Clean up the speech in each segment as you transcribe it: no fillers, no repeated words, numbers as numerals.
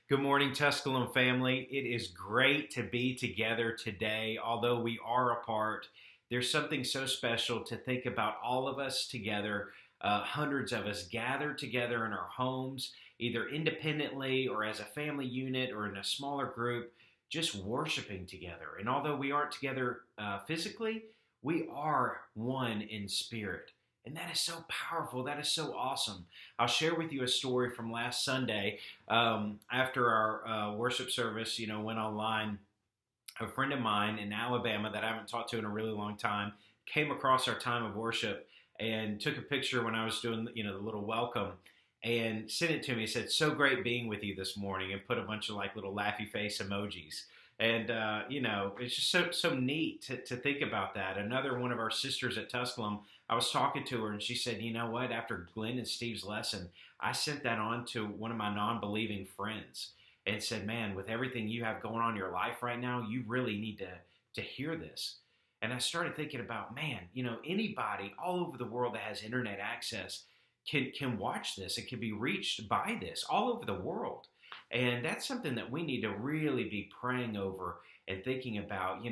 Good morning, Tusculum family. It is great to be together today. Although we are apart, there's something so special to think about all of us together, hundreds of us gathered together in our homes, either independently or as a family unit or in a smaller group, just worshiping together. And although we aren't together physically, we are one in spirit. And that is so powerful. That is so awesome. I'll share with you a story from last Sunday. After our worship service, went online. A friend of mine in Alabama that I haven't talked to in a really long time came across our time of worship and took a picture when I was doing, the little welcome and sent it to me. He said, "So great being with you this morning," and put a bunch of like little laughy face emojis. And, it's just so neat to think about that. Another one of our sisters at Tusculum, I was talking to her and she said, "You know what, after Glenn and Steve's lesson, I sent that on to one of my non-believing friends and said, man, with everything you have going on in your life right now, you really need to hear this." And I started thinking about, man, anybody all over the world that has internet access can watch this. It can be reached by this all over the world. And that's something that we need to really be praying over and thinking about,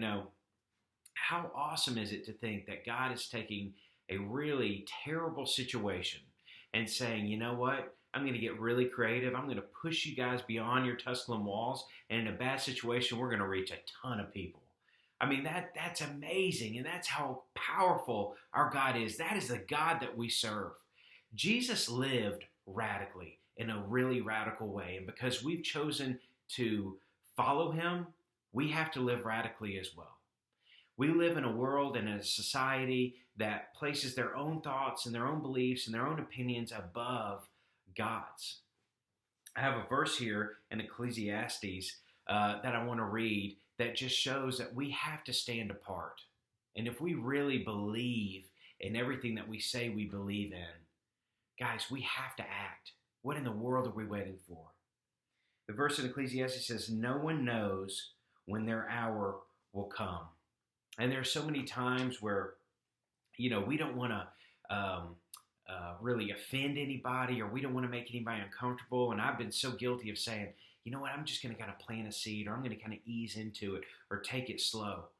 how awesome is it to think that God is taking a really terrible situation and saying, you know what, I'm going to get really creative. I'm going to push you guys beyond your Tusculum walls. And in a bad situation, we're going to reach a ton of people. I mean, that's amazing. And that's how powerful our God is. That is the God that we serve. Jesus lived radically in a really radical way. And because we've chosen to follow him, we have to live radically as well. We live in a world and a society that places their own thoughts and their own beliefs and their own opinions above God's. I have a verse here in Ecclesiastes that I want to read that just shows that we have to stand apart. And if we really believe in everything that we say we believe in, guys, we have to act. What in the world are we waiting for? The verse in Ecclesiastes says, "No one knows when their hour will come." And there are so many times where, we don't want to really offend anybody, or we don't want to make anybody uncomfortable. And I've been so guilty of saying, you know what, I'm just going to kind of plant a seed, or I'm going to kind of ease into it or take it slow.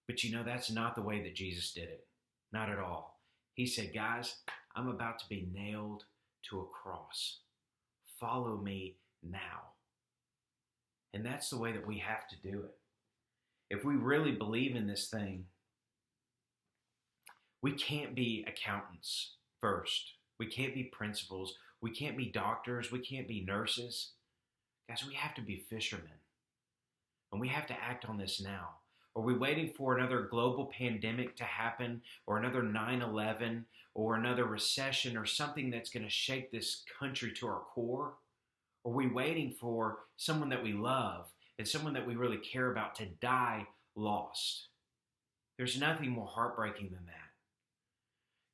But that's not the way that Jesus did it. Not at all. He said, guys, I'm about to be nailed to a cross. Follow me now. And that's the way that we have to do it. If we really believe in this thing, we can't be accountants first. We can't be principals. We can't be doctors. We can't be nurses. Guys, we have to be fishermen. And we have to act on this now. Are we waiting for another global pandemic to happen, or another 9/11, or another recession, or something that's going to shake this country to our core? Are we waiting for someone that we love and someone that we really care about to die lost? There's nothing more heartbreaking than that.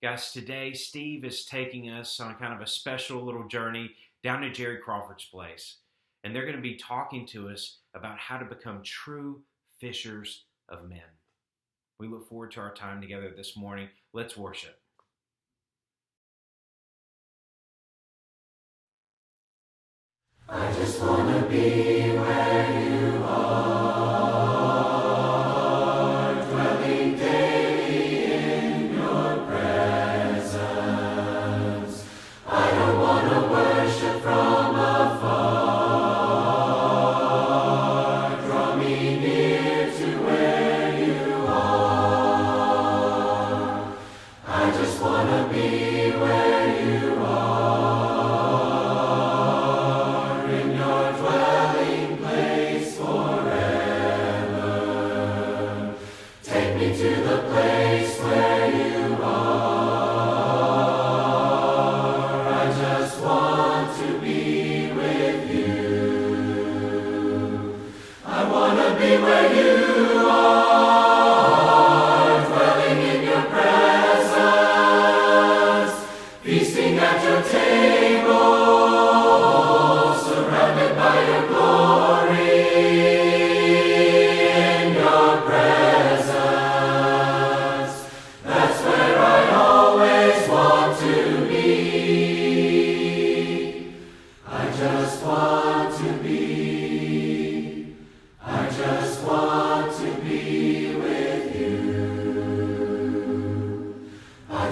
Guys, today Steve is taking us on kind of a special little journey down to Jerry Crawford's place. And they're going to be talking to us about how to become true fishers of men. We look forward to our time together this morning. Let's worship. I just want to be where you are, dwelling daily in your presence. I don't want to worship from afar. Draw me near to where you are. I just want to be where you are.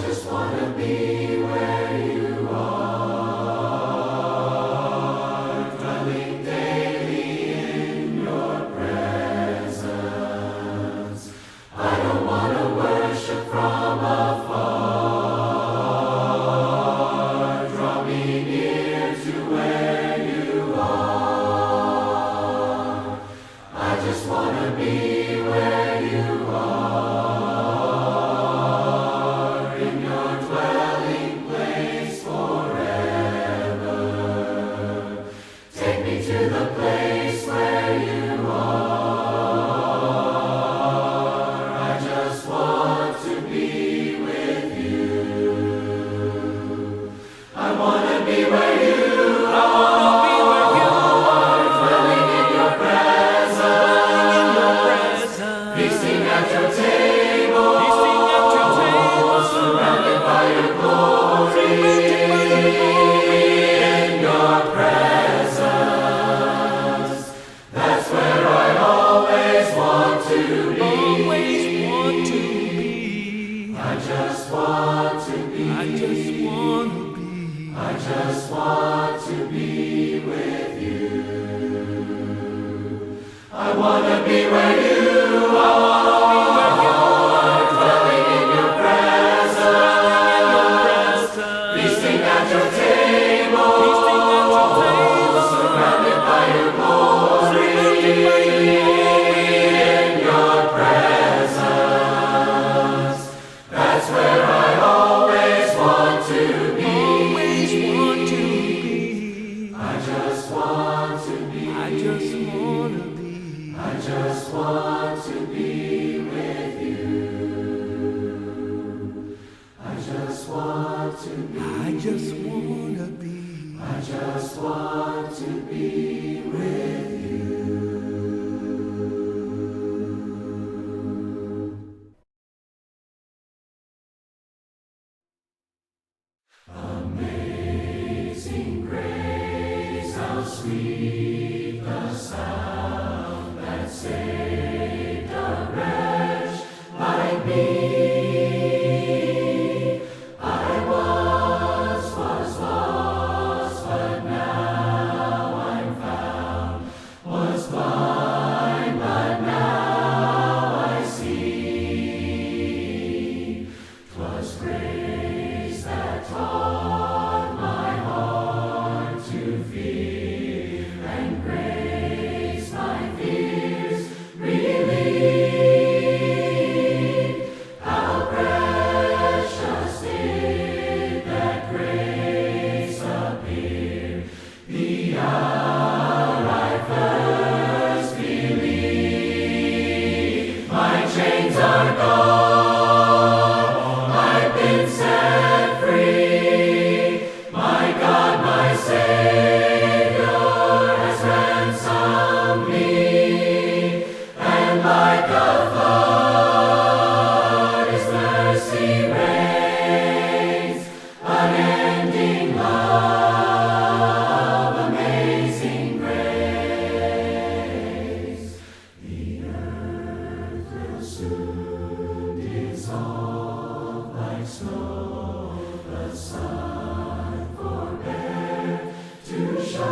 just want to be where you are, dwelling daily in your presence. I don't want to worship from afar. Draw me near to where you are. I just want to be where you are, in your dwelling place forever. Take me to the place where you are. I just want to be with you. I want to be where you are, dwelling in your presence, feasting at your table, surrounded by your glory, in your presence. That's where I always want to be. I just want to be. I just want to be with you. I want to be where you are, dwelling in your presence, feasting at your table, surrounded by your glory, in your presence. That's where I always want to be. I just want to be. I just want to be with you. I just want to be. I just want to be with you. Amazing grace, how sweet the sound that saved a wretch like me. I was lost, but now I'm found. Was blind, but now I see. 'Twas grace that taught my heart to fear, and grace my fears relieved. How precious did that grace appear, the hour I first believed. My chains are gone, I've been set free. My God, my Savior has ransomed me, and like a flood His mercy reigns. Unending love, amazing grace. The earth will soon dissolve like snow. The sun forbear to shine,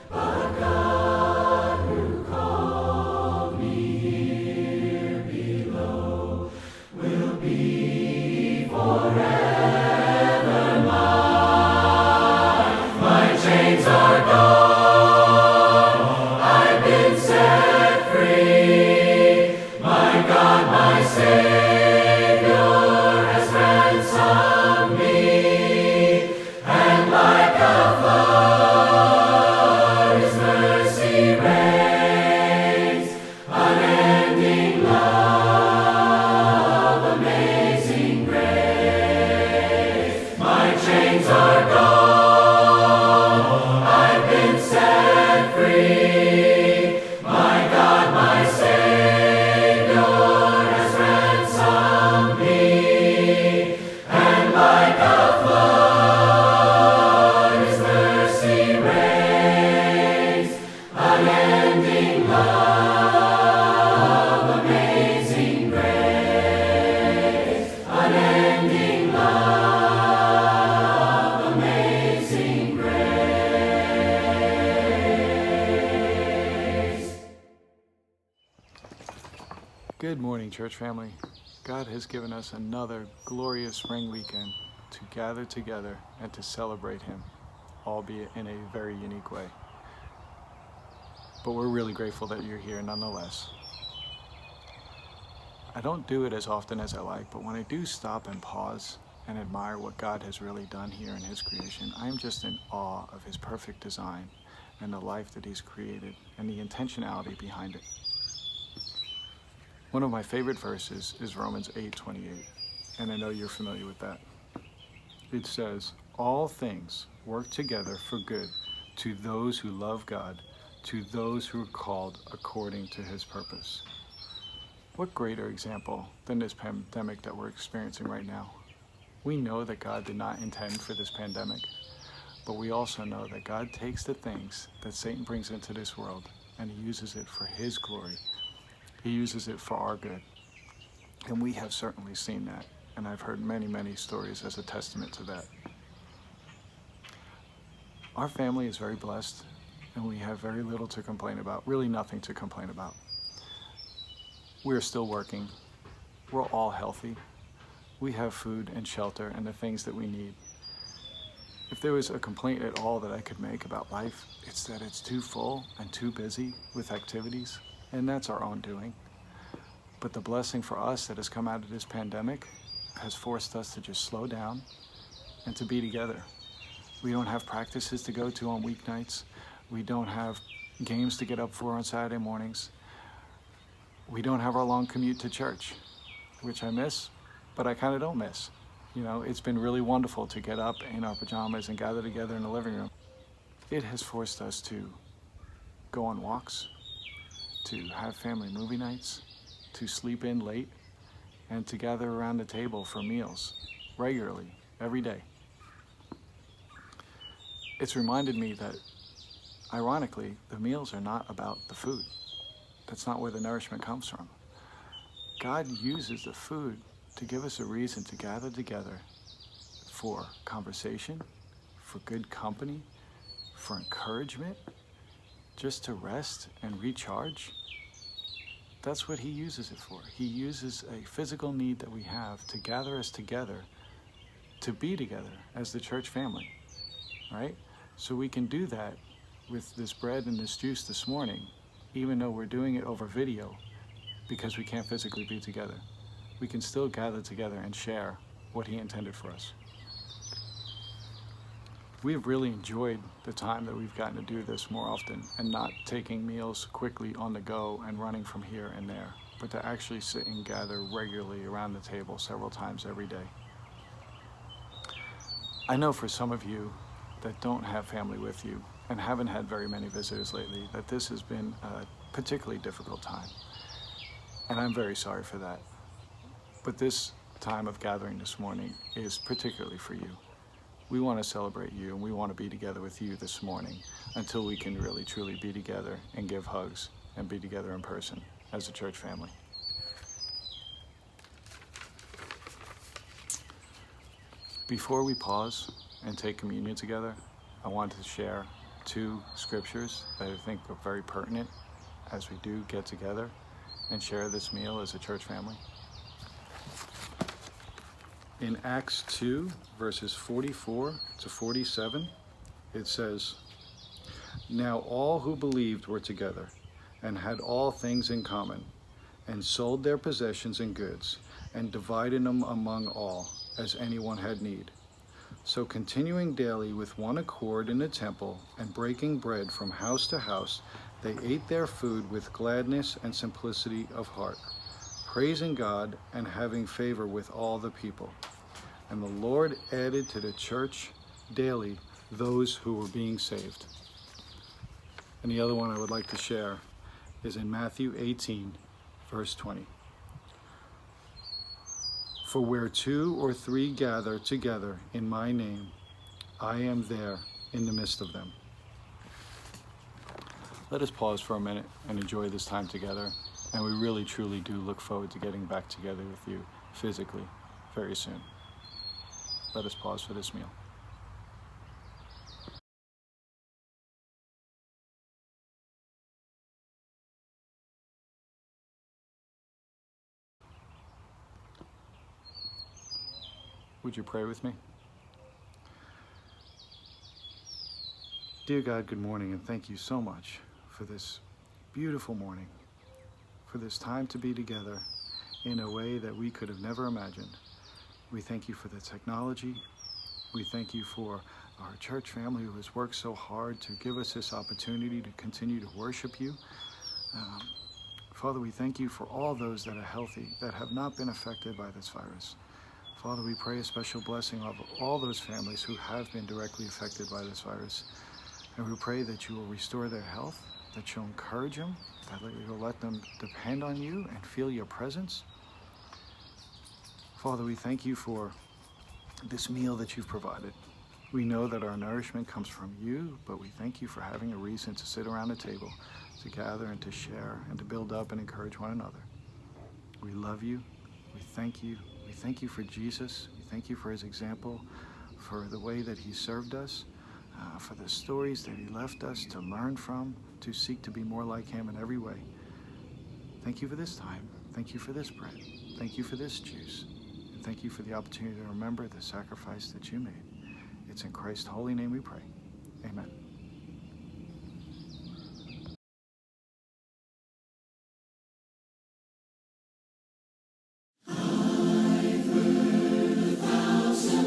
but God who called me here below will be forever mine. My chains are gone, I've been set free. My God, my Savior has ransomed me, and like a flood His mercy reigns. Unending love, amazing grace. My chains are gone, I've been set free. My God, my Savior has ransomed me, and like a flood His mercy reigns. Unending love, amazing grace. My chains are gone, I've been set free. My God, my Savior has ransomed me, and like a flood His mercy reigns. Unending love, amazing grace. My chains are gone, I've been set free. My God, my Savior has ransomed me, and like a flood His mercy reigns. Unending love, amazing grace. church family, God has given us another glorious spring weekend to gather together and to celebrate Him, albeit in a very unique way. But we're really grateful that you're here nonetheless. I don't do it as often as I like, but when I do stop and pause and admire what God has really done here in His creation, I'm just in awe of His perfect design and the life that He's created and the intentionality behind it. One of my favorite verses is Romans 8:28, and I know you're familiar with that. It says, "All things work together for good to those who love God, to those who are called according to His purpose." What greater example than this pandemic that we're experiencing right now? We know that God did not intend for this pandemic, but we also know that God takes the things that Satan brings into this world and He uses it for His glory. He uses it for our good. And we have certainly seen that, and I've heard many, many stories as a testament to that. Our family is very blessed, and we have very little to complain about, really nothing to complain about. We're still working. We're all healthy. We have food and shelter and the things that we need. If there was a complaint at all that I could make about life, it's that it's too full and too busy with activities, and that's our own doing. But the blessing for us that has come out of this pandemic has forced us to just slow down and to be together. We don't have practices to go to on weeknights. We don't have games to get up for on Saturday mornings. We don't have our long commute to church, which I miss, but I kind of don't miss. You know, it's been really wonderful to get up in our pajamas and gather together in the living room. It has forced us to go on walks, to have family movie nights, to sleep in late, and to gather around the table for meals regularly, every day. It's reminded me that, ironically, the meals are not about the food. That's not where the nourishment comes from. God uses the food to give us a reason to gather together for conversation, for good company, for encouragement, just to rest and recharge. That's what He uses it for. He uses a physical need that we have to gather us together, to be together as the church family, right? So we can do that with this bread and this juice this morning, even though we're doing it over video because we can't physically be together. We can still gather together and share what He intended for us. We've really enjoyed the time that we've gotten to do this more often and not taking meals quickly on the go and running from here and there, but to actually sit and gather regularly around the table several times every day. I know for some of you that don't have family with you and haven't had very many visitors lately, that this has been a particularly difficult time. And I'm very sorry for that. But this time of gathering this morning is particularly for you. We want to celebrate you, and we want to be together with you this morning until we can really truly be together and give hugs and be together in person as a church family. Before we pause and take communion together, I wanted to share two scriptures that I think are very pertinent as we do get together and share this meal as a church family. In Acts 2, verses 44 to 47, it says, "Now all who believed were together and had all things in common, and sold their possessions and goods, and divided them among all, as anyone had need. So continuing daily with one accord in the temple, and breaking bread from house to house, they ate their food with gladness and simplicity of heart, praising God and having favor with all the people. And the Lord added to the church daily those who were being saved." And the other one I would like to share is in Matthew 18, verse 20. "For where 2 or 3 gather together in my name, I am there in the midst of them." Let us pause for a minute and enjoy this time together. And we really, truly do look forward to getting back together with you physically very soon. Let us pause for this meal. Would you pray with me? Dear God, good morning, and thank you so much for this beautiful morning, for this time to be together in a way that we could have never imagined. We thank you for the technology. We thank you for our church family who has worked so hard to give us this opportunity to continue to worship you. Father, we thank you for all those that are healthy, that have not been affected by this virus. Father, we pray a special blessing of all those families who have been directly affected by this virus. And we pray that you will restore their health, that you'll encourage them, that you'll let them depend on you and feel your presence. Father, we thank you for this meal that you've provided. We know that our nourishment comes from you, but we thank you for having a reason to sit around a table, to gather and to share and to build up and encourage one another. We love you. We thank you. We thank you for Jesus. We thank you for his example, for the way that he served us, for the stories that he left us to learn from, to seek to be more like him in every way. Thank you for this time. Thank you for this bread. Thank you for this juice. And thank you for the opportunity to remember the sacrifice that you made. It's in Christ's holy name we pray. Amen.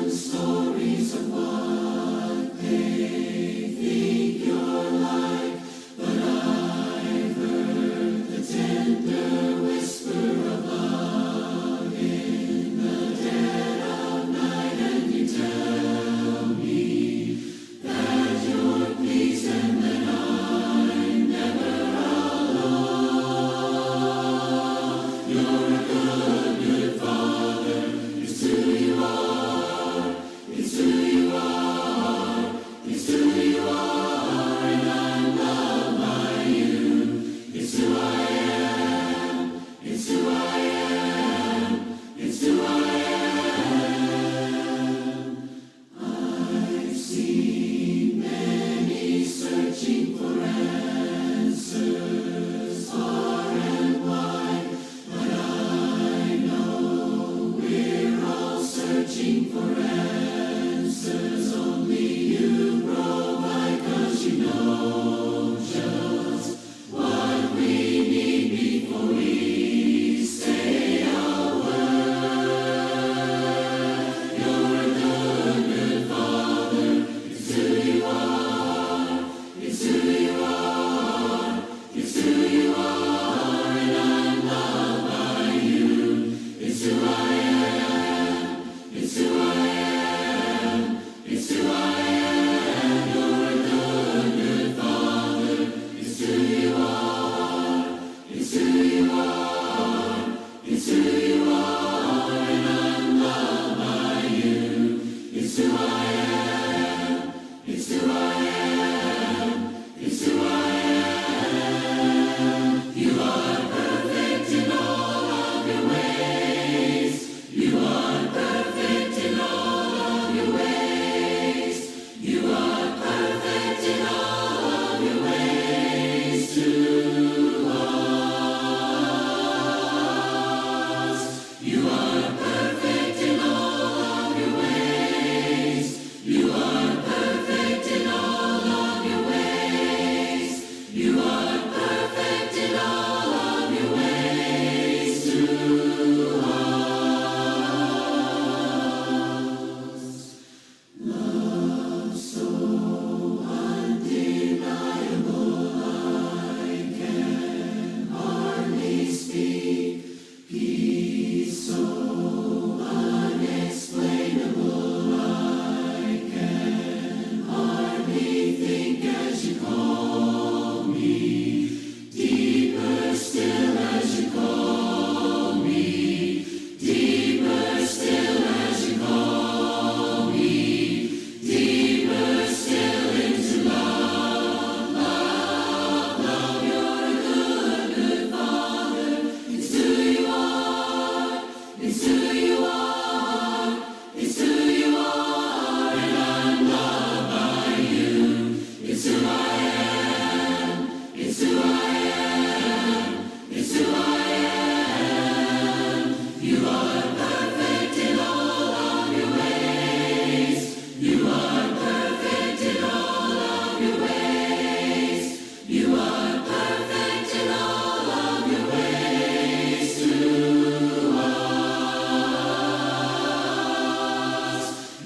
Stories of what they think you're like, but I've heard the tender whisper of love in the dead of night, and you tell me that you're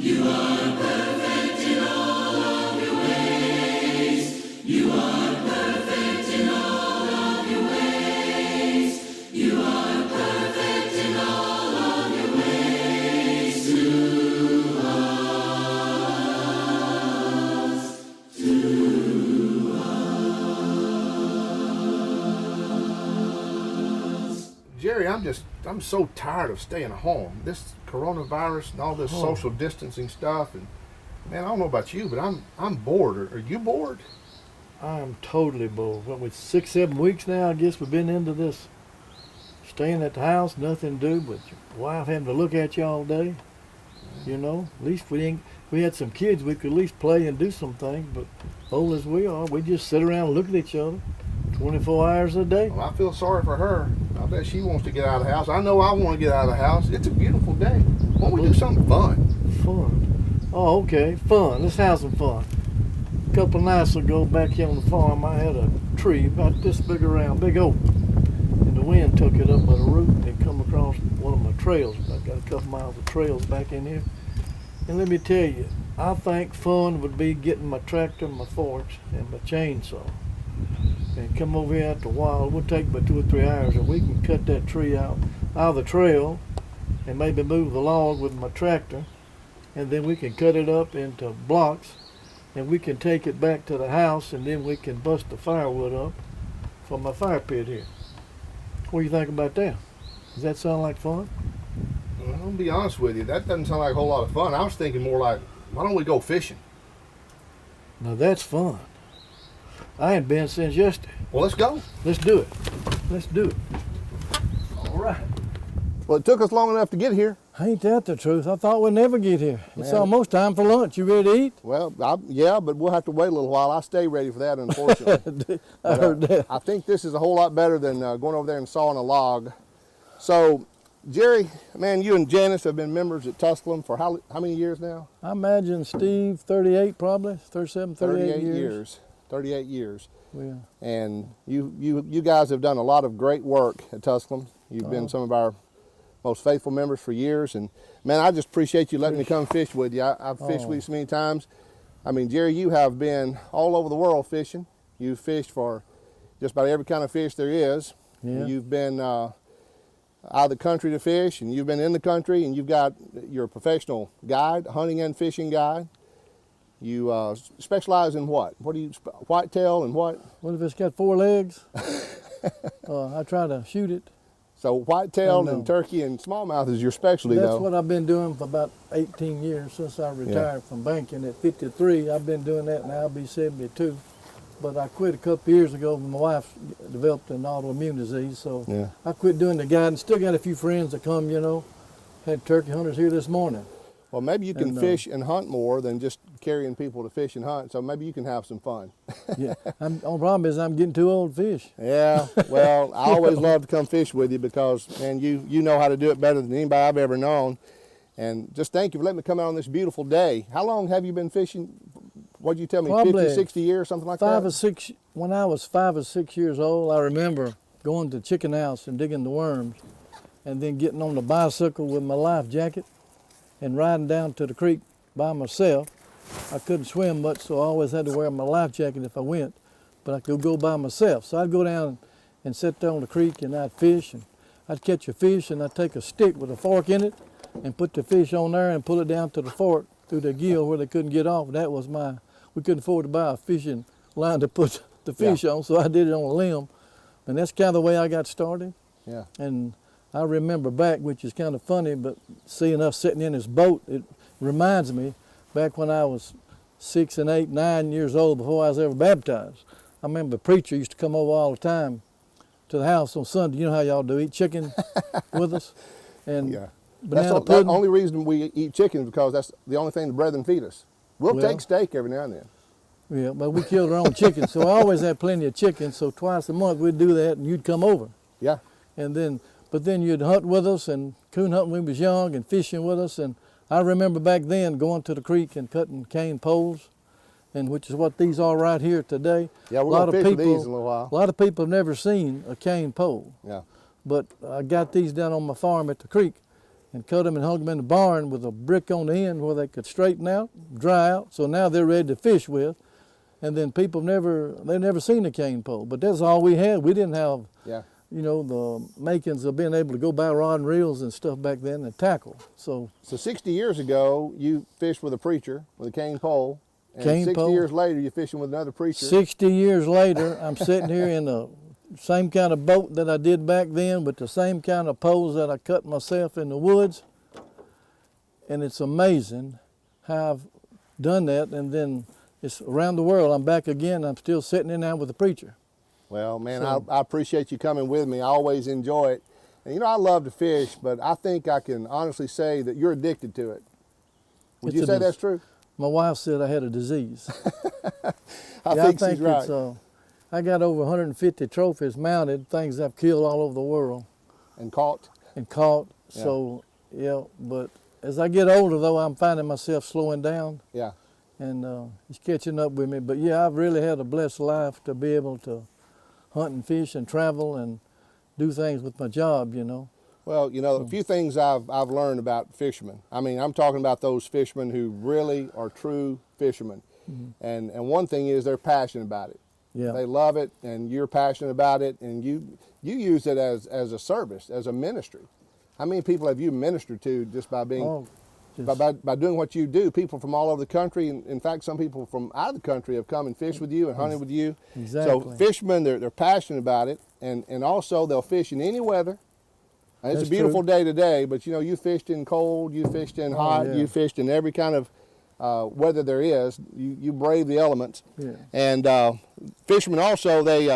You are perfect in all of your ways. You are perfect in all of your ways. You are perfect in all of your ways to us. To us. Jerry, I'm so tired of staying home. This coronavirus and all this social distancing stuff, and man, I don't know about you, but I'm bored. Are you bored? I'm totally bored. What, with 6-7 weeks now, I guess we've been into this staying at the house, nothing to do but your wife having to look at you all day. You know, at least we had some kids, we could at least play and do some things, but old as we are, we just sit around and look at each other 24 hours a day. Well, I feel sorry for her. I bet she wants to get out of the house. I know I want to get out of the house. It's a beautiful day. Why don't we do something fun? Fun. Oh, okay, fun. Let's have some fun. A couple of nights ago, back here on the farm, I had a tree about this big around, big oak, and the wind took it up by the root and come across one of my trails. I've got a couple miles of trails back in here. And let me tell you, I think fun would be getting my tractor, my forks, and my chainsaw, and come over here out the wild. We'll take about 2 or 3 hours, and we can cut that tree out of the trail, and maybe move the log with my tractor, and then we can cut it up into blocks, and we can take it back to the house, and then we can bust the firewood up for my fire pit here. What do you think about that? Does that sound like fun? Well, I'll be honest with you. That doesn't sound like a whole lot of fun. I was thinking more like, why don't we go fishing? Now that's fun. I ain't been since yesterday. Well, let's go. Let's do it. Let's do it. All right. Well, it took us long enough to get here. Ain't that the truth? I thought we'd never get here. It's Man. almost time for lunch. You ready to eat? Well, yeah, but we'll have to wait a little while. I stay ready for that, unfortunately. I heard that. I think this is a whole lot better than going over there and sawing a log. So, Jerry, man, you and Janice have been members at Tusculum for how many years now? I imagine Steve, 38 probably, 37, 38 years. 38 years. Yeah. And you guys have done a lot of great work at Tusculum. You've been some of our most faithful members for years. And man, I just appreciate you letting me come fish with you. I've fished with you so many times. I mean, Jerry, you have been all over the world fishing. You've fished for just about every kind of fish there is. Yeah. You've been out of the country to fish, and you've been in the country, and you're a professional guide, hunting and fishing guide. You specialize in what? What do you, whitetail and what? What if it's got 4 legs? I try to shoot it. So whitetail and turkey and smallmouth is your specialty, That's though. what I've been doing for about 18 years since I retired from banking at 53. I've been doing that, now I'll be 72. But I quit a couple years ago when my wife developed an autoimmune disease, so I quit doing the guiding. Still got a few friends that come, you know. Had turkey hunters here this morning. Well, maybe you can fish and hunt more than just carrying people to fish and hunt, so maybe you can have some fun. Yeah, the problem is I'm getting too old to fish. Yeah, well, I always love to come fish with you because, man, you know how to do it better than anybody I've ever known. And just thank you for letting me come out on this beautiful day. How long have you been fishing? What did you tell me, Probably 50, 60 years, something like that? 5 or 6, when I was 5 or 6 years old, I remember going to the chicken house and digging the worms and then getting on the bicycle with my life jacket and riding down to the creek by myself. I couldn't swim much, so I always had to wear my life jacket if I went, but I could go by myself. So I'd go down and sit there on the creek and I'd fish, and I'd catch a fish and I'd take a stick with a fork in it and put the fish on there and pull it down to the fork through the gill where they couldn't get off. That was we couldn't afford to buy a fishing line to put the fish on, so I did it on a limb. And that's kind of the way I got started. Yeah. And I remember back, which is kind of funny, but seeing us sitting in this boat, it reminds me back when I was 6 and 8, 9 years old before I was ever baptized. I remember the preacher used to come over all the time to the house on Sunday. You know how y'all do, eat chicken with us. And that's the only reason we eat chicken is because that's the only thing the brethren feed us. We'll take steak every now and then. Yeah, but we killed our own chicken, so I always had plenty of chicken, so twice a month we'd do that and you'd come over. Yeah. But then you'd hunt with us and coon hunting when we was young and fishing with us. And I remember back then going to the creek and cutting cane poles, and which is what these are right here today. Yeah, we're going to fish with these in a little while. A lot of people have never seen a cane pole. Yeah. But I got these down on my farm at the creek, and cut them and hung them in the barn with a brick on the end where they could straighten out, dry out. So now they're ready to fish with. And then people they've never seen a cane pole, but that's all we had. We didn't have, Yeah. you know, the makings of being able to go buy rod and reels and stuff back then and tackle. So 60 years ago, you fished with a preacher with a cane pole. And Cane 60 pole. years later, you're fishing with another preacher. 60 years later, I'm sitting here in the same kind of boat that I did back then with the same kind of poles that I cut myself in the woods. And it's amazing how I've done that. And then it's around the world. I'm back again. I'm still sitting in there with the preacher. Well, man, So- I appreciate you coming with me. I always enjoy it. And you know, I love to fish, but I think I can honestly say that you're addicted to it. Would It's you a say dis- that's true? My wife said I had a disease. I Yeah, think I she's think right. it's, I got over 150 trophies mounted, things I've killed all over the world And caught. and caught. Yeah. So, yeah, but as I get older, though, I'm finding myself slowing down. Yeah. And it's catching up with me. But yeah, I've really had a blessed life to be able to hunt and fish and travel and do things with my job, you know. Well, you know, a few things I've learned about fishermen. I mean, I'm talking about those fishermen who really are true fishermen. And one thing is they're passionate about it. Yeah. They love it, and you're passionate about it, and you use it as a service, as a ministry. How many people have you ministered to just by being Oh, just- by doing what you do? People from all over the country, and in fact, some people from out of the country have come and fished with you and hunted with you. Exactly. So fishermen, they're passionate about it, and also they'll fish in any weather. And it's That's a beautiful true. day today, but you know, you fished in cold, you fished in hot, yeah. you fished in every kind of weather there is. You brave the elements. Yeah. And fishermen also, they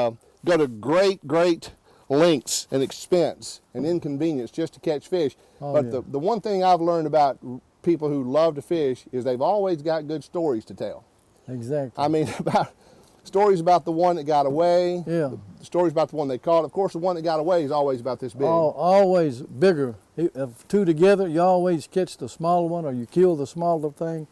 go to great lengths and expense and inconvenience just to catch fish. Oh, But yeah. the one thing I've learned about people who love to fish is they've always got good stories to tell. Exactly. I mean, about stories about the one that got away, Yeah. the stories about the one they caught. Of course, the one that got away is always about this big. Always bigger. If two together, you always catch the smaller one or you kill the smaller thing.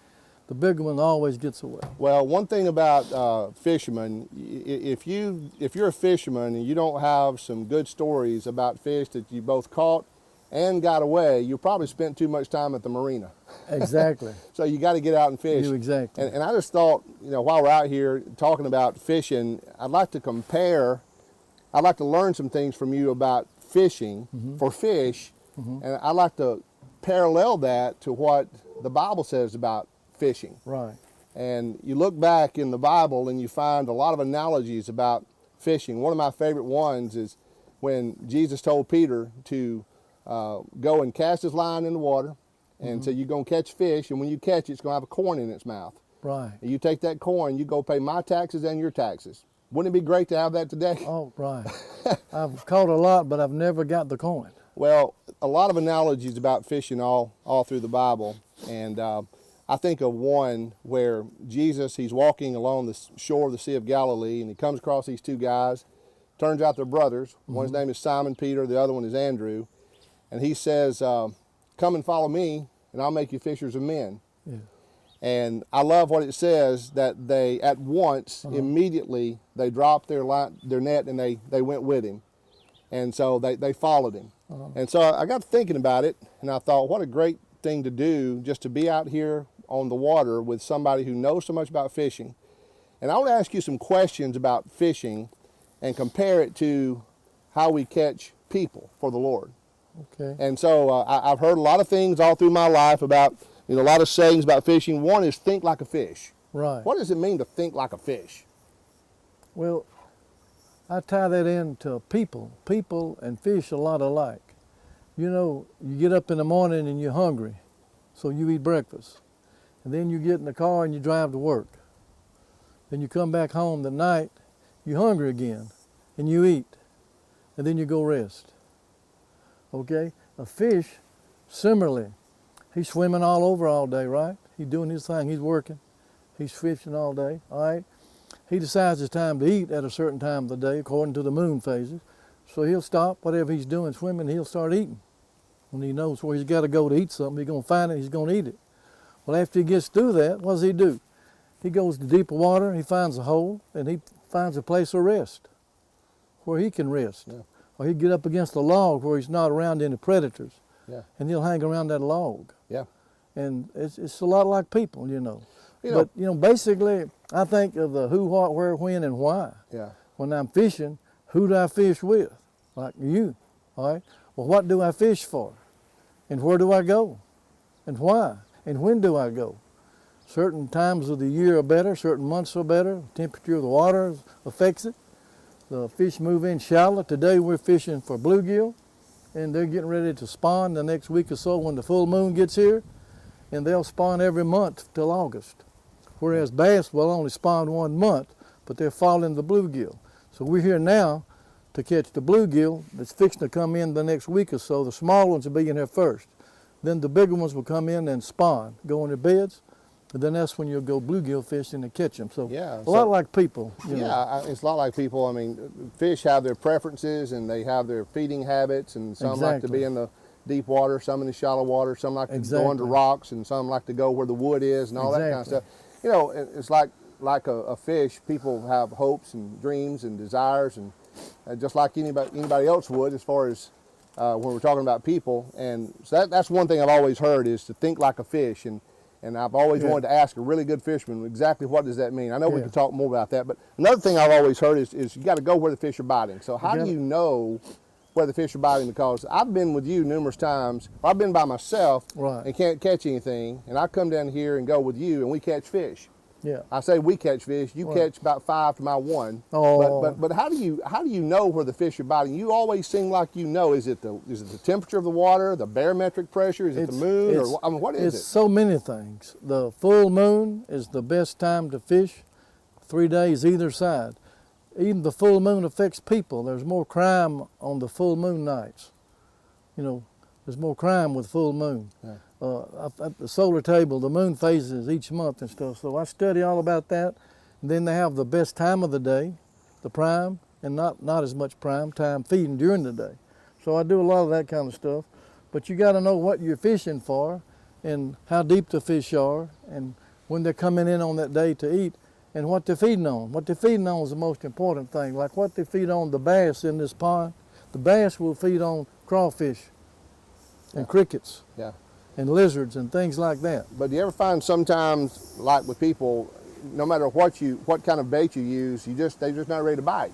The bigger one always gets away. Well, one thing about fishermen, if you're a fisherman and you don't have some good stories about fish that you both caught and got away, you probably spent too much time at the marina. Exactly. So you got to get out and fish. You exactly. And I just thought, you know, while we're out here talking about fishing, I'd like to learn some things from you about fishing for fish, and I'd like to parallel that to what the Bible says about fishing. Right. And you look back in the Bible and you find a lot of analogies about fishing. One of my favorite ones is when Jesus told Peter to go and cast his line in the water and say, you're going to catch fish, and when you catch it, it's going to have a coin in its mouth. Right. And you take that coin, you go pay my taxes and your taxes. Wouldn't it be great to have that today? Oh, right. I've caught a lot, but I've never got the coin. Well, a lot of analogies about fishing all through the Bible. And I think of one where Jesus, he's walking along the shore of the Sea of Galilee, and he comes across these two guys. Turns out they're brothers. One's name is Simon Peter, the other one is Andrew. And he says, come and follow me, and I'll make you fishers of men. Yeah. And I love what it says, that they at once, immediately, they dropped their net and they went with him. And so they followed him. And so I got thinking about it, and I thought, what a great thing to do, just to be out here on the water with somebody who knows so much about fishing. And I want to ask you some questions about fishing and compare it to how we catch people for the Lord. Okay. And so I've heard a lot of things all through my life about, you know, a lot of sayings about fishing. One is think like a fish. Right. What does it mean to think like a fish? Well, I tie that into people. People and fish a lot alike. You know, you get up in the morning and you're hungry, so you eat breakfast. And then you get in the car and you drive to work. Then you come back home at night, you're hungry again, and you eat. And then you go rest. Okay? A fish, similarly, he's swimming all over all day, right? He's doing his thing, he's working. He's fishing all day, all right? He decides it's time to eat at a certain time of the day, according to the moon phases. So he'll stop whatever he's doing swimming, he'll start eating. When he knows where he's got to go to eat something, he's going to find it, he's going to eat it. Well, after he gets through that, what does he do? He goes to deeper water, he finds a hole, and he finds a place of rest, where he can rest. Yeah. Or he'd get up against a log where he's not around any predators. Yeah. and he'll hang around that log. Yeah. And it's a lot like people, you know. You know- But, you know, basically, I think of the who, what, where, when, and why. Yeah. When I'm fishing, who do I fish with? Like you, all right? Well, what do I fish for? And where do I go? And why? And when do I go? Certain times of the year are better, certain months are better. Temperature of the water affects it. The fish move in shallow. Today we're fishing for bluegill, and they're getting ready to spawn the next week or so when the full moon gets here, and they'll spawn every month till August. Whereas bass will only spawn 1 month, but they're following the bluegill. So we're here now to catch the bluegill that's fixing to come in the next week or so. The small ones will be in here first. Then the bigger ones will come in and spawn, go in their beds, and then that's when you'll go bluegill fishing and catch them. So Yeah, a lot like people. You know. Yeah, it's a lot like people. I mean, fish have their preferences and they have their feeding habits, and some like to be Exactly. in the deep water, some in the shallow water, some like to go Exactly. under rocks, and some like to go where the wood is and all that kind of Exactly. stuff. You know, it's like a fish. People have hopes and dreams and desires, and just like anybody else would, as far as when we're talking about people. And so that's one thing I've always heard, is to think like a fish. And I've always Yeah. wanted to ask a really good fisherman exactly what does that mean. I know we Yeah. could talk more about that, but another thing I've always heard is you got to go where the fish are biting. So how do gotta- you know where the fish are biting? Because I've been with you numerous times. I've been by myself Right. and can't catch anything, and I come down here and go with you, and we catch fish. Yeah. I say we catch fish. You Right. catch about 5 to my 1. Oh. But how do you know where the fish are biting? You always seem like you know. Is it the temperature of the water, the barometric pressure? Is it the moon? Or I mean, what is It's it? so many things. The full moon is the best time to fish, 3 days either side. Even the full moon affects people. There's more crime on the full moon nights. You know, there's more crime with full moon. Yeah. At the solar table, the moon phases each month and stuff. So I study all about that. And then they have the best time of the day, the prime, and not as much prime time feeding during the day. So I do a lot of that kind of stuff. But you got to know what you're fishing for, and how deep the fish are, and when they're coming in on that day to eat, and what they're feeding on. What they're feeding on is the most important thing. Like what they feed on the bass in this pond. The bass will feed on crawfish and crickets Yeah. and lizards and things like that. But do you ever find sometimes, like with people, no matter what kind of bait you use, they're just not ready to bite.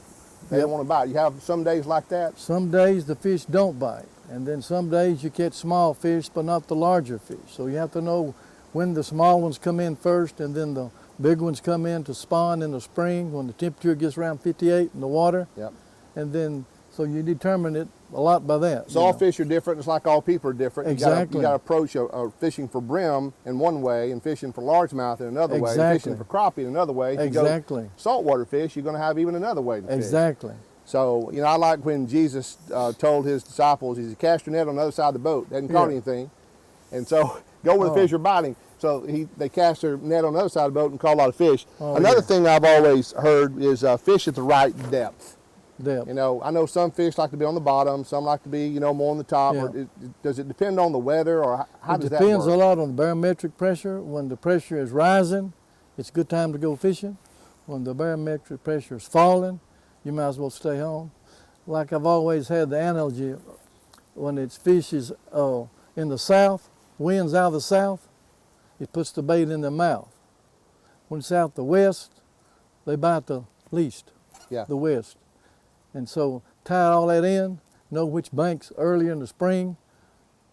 They Yep. don't want to bite. You have some days like that. Some days the fish don't bite, and then some days you catch small fish but not the larger fish. So you have to know when the small ones come in first, and then the big ones come in to spawn in the spring when the temperature gets around 58 in the water. Yep. And then, so you determine it a lot by that. So you all know. fish are different. It's like all people are different. Exactly. You got to approach fishing for brim in one way, and fishing for largemouth in another way, and Exactly. fishing for crappie in another way. If you go Exactly. saltwater fish, you're going to have even another way to fish. Exactly. So, you know, I like when Jesus told his disciples, he said, cast your net on the other side of the boat. They hadn't caught Yeah. anything. And so, go where the fish are biting. So they cast their net on the other side of the boat and caught a lot of fish. Oh, Another yeah. thing I've always heard is fish at the right depth. Depth. You know, I know some fish like to be on the bottom, some like to be, more on the top. Yeah. Or does it depend on the weather, or how It does that depends work? a lot on the barometric pressure. When the pressure is rising, it's a good time to go fishing. When the barometric pressure is falling, you might as well stay home. Like I've always had the analogy, when it's fish is in the south, winds out of the south, it puts the bait in their mouth. When it's out the west, they bite the least, Yeah. the west. And so tie all that in, know which banks earlier in the spring,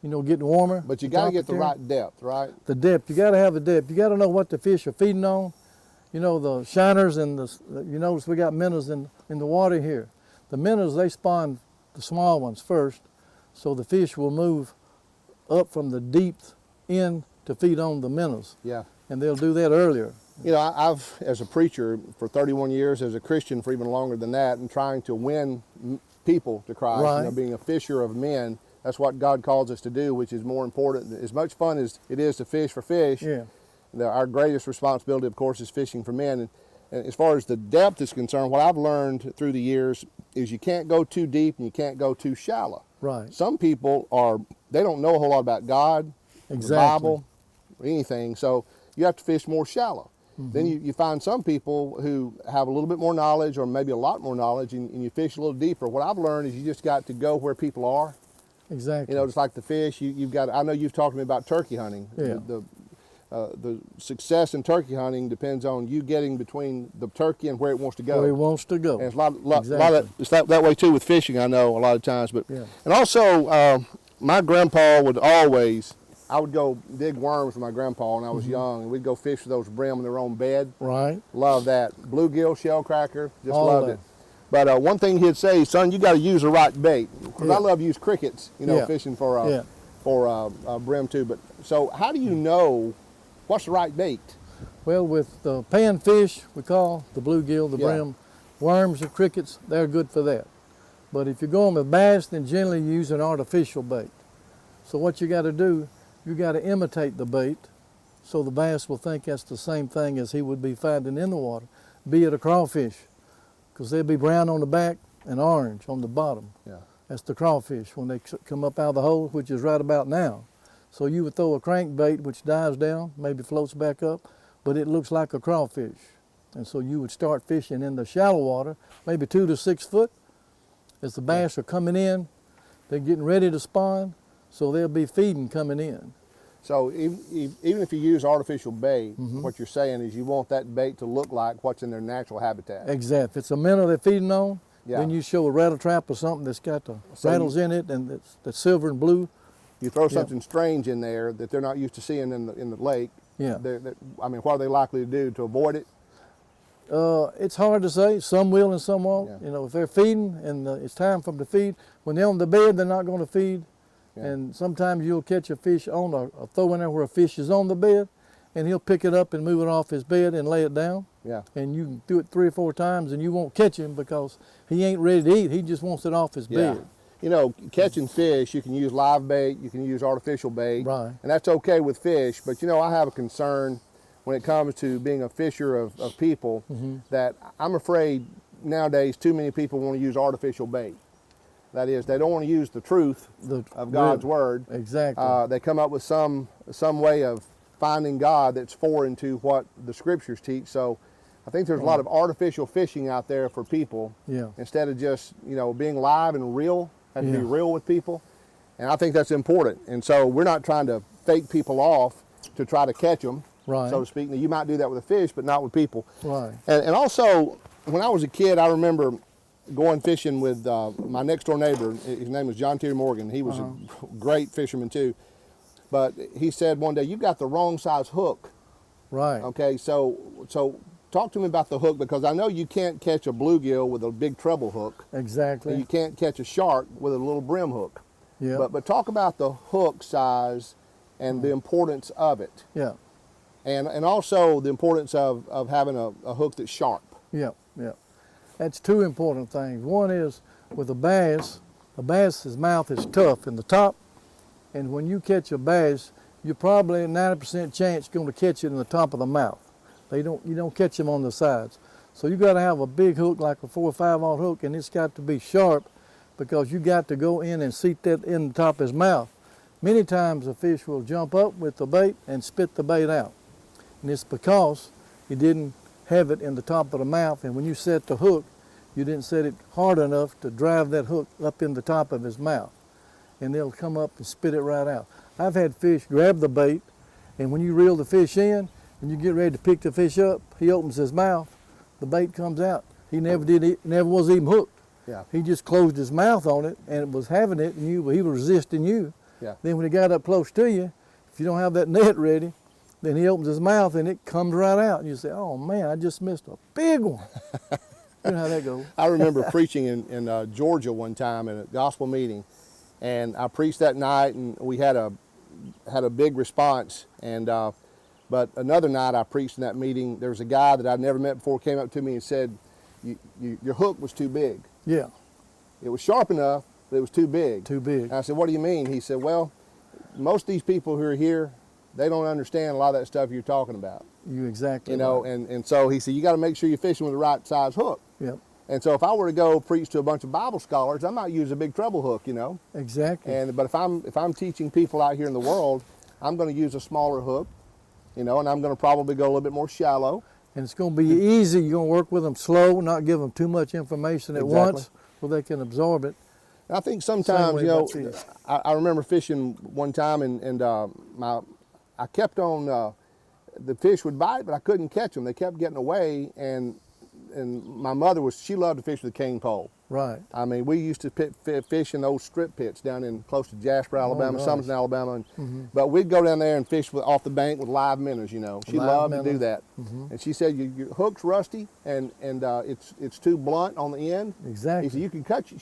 getting warmer. But you got to get the temperature. right depth, right? The depth, you got to have the depth. You got to know what the fish are feeding on. The shiners and you notice we got minnows in the water here. The minnows, they spawn the small ones first, so the fish will move up from the deep end to feed on the minnows. Yeah. And they'll do that earlier. I've, as a preacher for 31 years, as a Christian for even longer than that, and trying to win people to Christ, Right. being a fisher of men, that's what God calls us to do, which is more important. As much fun as it is to fish for fish, Yeah. our greatest responsibility, of course, is fishing for men. And as far as the depth is concerned, what I've learned through the years is you can't go too deep and you can't go too shallow. Right. Some people they don't know a whole lot about God, the Exactly. Bible, or anything, so you have to fish more shallow. Then you find some people who have a little bit more knowledge, or maybe a lot more knowledge, and you fish a little deeper. What I've learned is you just got to go where people are Exactly. You know, just like the fish, you've got. I know you've talked to me about turkey hunting. Yeah. The success in turkey hunting depends on you getting between the turkey and where it wants to go. Where he wants to go. And it's a lot Exactly. of it's that way too with fishing. I know a lot of times, but Yeah. and also my grandpa would always. I would go dig worms with my grandpa when I was young, and we'd go fish with those brim in their own bed. Right. Love that. Bluegill, shellcracker, just All loved that. it. But one thing he'd say, son, you got to use the right bait. Because Yeah. I love to use crickets, you know, Yeah. fishing for Yeah. brim too. But so how do you know what's the right bait? Well, with the panfish, we call the bluegill, the Yeah. brim, worms and crickets, they're good for that. But if you're going with bass, then generally you use an artificial bait. So what you got to do, you got to imitate the bait so the bass will think that's the same thing as he would be finding in the water, be it a crawfish, because they'll be brown on the back and orange on the bottom. Yeah. That's the crawfish when they come up out of the hole, which is right about now. So you would throw a crankbait which dives down, maybe floats back up, but it looks like a crawfish. And so you would start fishing in the shallow water, maybe 2 to 6 foot. As the bass are coming in, they're getting ready to spawn, so they'll be feeding coming in. So even if you use artificial bait, what you're saying is you want that bait to look like what's in their natural habitat. Exactly. If it's a minnow they're feeding on, Yeah. then you show a rattle trap or something that's got the So rattles in it and that's silver and blue. You throw something strange in there that they're not used to seeing in the lake. Yeah. I mean, what are they likely to do to avoid it? It's hard to say. Some will and some won't. Yeah. You know, if they're feeding and it's time for them to feed, when they're on the bed, they're not going to feed. Yeah. And sometimes you'll catch a fish on a throw in there where a fish is on the bed, and he'll pick it up and move it off his bed and lay it down. Yeah. And you can do it 3 or 4 times, and you won't catch him because he ain't ready to eat. He just wants it off his Yeah. bed. You know, catching fish, you can use live bait, you can use artificial bait, Right. and that's okay with fish. But you know, I have a concern when it comes to being a fisher of people that I'm afraid nowadays too many people want to use artificial bait. That is, they don't want to use the truth of God's word. Exactly. They come up with some way of finding God that's foreign to what the scriptures teach. So I think there's a lot of artificial fishing out there for people Yeah. instead of just, you know, being live and real. Have to be Yeah. real with people. And I think that's important. And so we're not trying to fake people off to try to catch them, Right. so to speak. Now, you might do that with a fish, but not with people. Right. And also, when I was a kid, I remember going fishing with my next door neighbor. His name was John T. Morgan. He was a great fisherman too. But he said one day, "You've got the wrong size hook." Right. Okay, so talk to me about the hook, because I know you can't catch a bluegill with a big treble hook. Exactly. And you can't catch a shark with a little brim hook. Yeah. But talk about the hook size and the importance of it. Yeah. And also the importance of having a hook that's sharp. Yeah. Yeah. That's 2 important things. One is with a bass's mouth is tough in the top, and when you catch a bass, you're probably 90% chance going to catch it in the top of the mouth. You don't catch them on the sides. So you got to have a big hook like a 4 or 5/0 hook, and it's got to be sharp because you got to go in and seat that in the top of his mouth. Many times a fish will jump up with the bait and spit the bait out. And it's because he didn't have it in the top of the mouth, and when you set the hook, you didn't set it hard enough to drive that hook up in the top of his mouth. And they'll come up and spit it right out. I've had fish grab the bait, and when you reel the fish in, and you get ready to pick the fish up, he opens his mouth, the bait comes out. He never was even hooked. Yeah. He just closed his mouth on it and was having it, and he was resisting you. Yeah. Then when he got up close to you, if you don't have that net ready, then he opens his mouth and it comes right out. And you say, "Oh man, I just missed a big one." You know how that goes. I remember preaching in Georgia one time in a gospel meeting, and I preached that night, and we had a big response. And but another night I preached in that meeting, there was a guy that I'd never met before came up to me and said, your hook was too big. Yeah, It was sharp enough, but it was too big. too big. And I said, "What do you mean?" He said, "Well, most of these people who are here, they don't understand a lot of that stuff you're talking about." You exactly. You know, right. and so he said, "You got to make sure you're fishing with the right size hook." Yep, And so if I were to go preach to a bunch of Bible scholars, I might use a big treble hook, you know. exactly. But if I'm teaching people out here in the world, I'm going to use a smaller hook, you know, and I'm going to probably go a little bit more shallow. And it's going to be easy. You're going to work with them slow, not give them too much information at Exactly. once so they can absorb it. And I think Same sometimes, way you know, about fish. I remember fishing one time, and I kept on, the fish would bite, but I couldn't catch them. They kept getting away, and my mother she loved to fish with a cane pole. Right. I mean, we used to fish in those strip pits down in close to Jasper, Alabama, gosh. Summerton, Alabama. But we'd go down there and fish off the bank with live minnows. You know, she Live loved to do minnows. that. And she said your hook's rusty and it's too blunt on the end. Exactly. She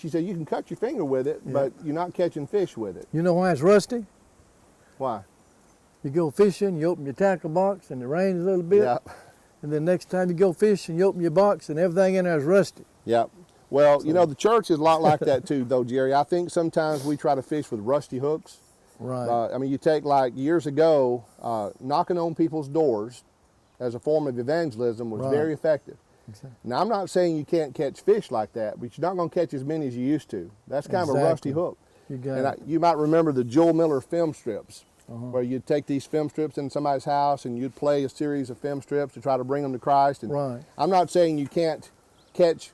said you can cut your finger with it, but you're not catching fish with it. You know why it's rusty? Why? You go fishing, you open your tackle box, and it rains a little bit. Yeah. And then next time you go fishing, you open your box, and everything in there is rusty. Yep. Well, you know, the church is a lot like that too, though, Jerry. I think sometimes we try to fish with rusty hooks. Right. I mean, you take like years ago, knocking on people's doors as a form of evangelism was Right. very effective. Exactly. Now, I'm not saying you can't catch fish like that, but you're not going to catch as many as you used to. That's kind of a rusty Exactly. hook. You got And it. you might remember the Joel Miller film strips, Uh-huh. where you'd take these film strips in somebody's house and you'd play a series of film strips to try to bring them to Christ. And Right. I'm not saying you can't catch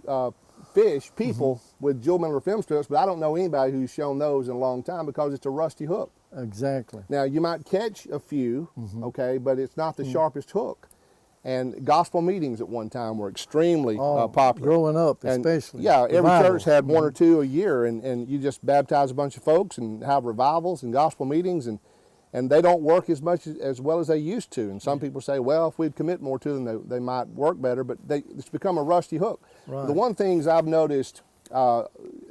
people with Joel Miller film strips, but I don't know anybody who's shown those in a long time because it's a rusty hook. Exactly. Now, you might catch a few, okay, but it's not the sharpest hook. And gospel meetings at one time were extremely popular. Growing up, And, especially. yeah, every Revivals. church had one or two a year, and you just baptize a bunch of folks and have revivals and gospel meetings, and they don't work as much as well as they used to. And some people say, well, if we'd commit more to them, they might work better, but it's become a rusty hook. Right. The one things I've noticed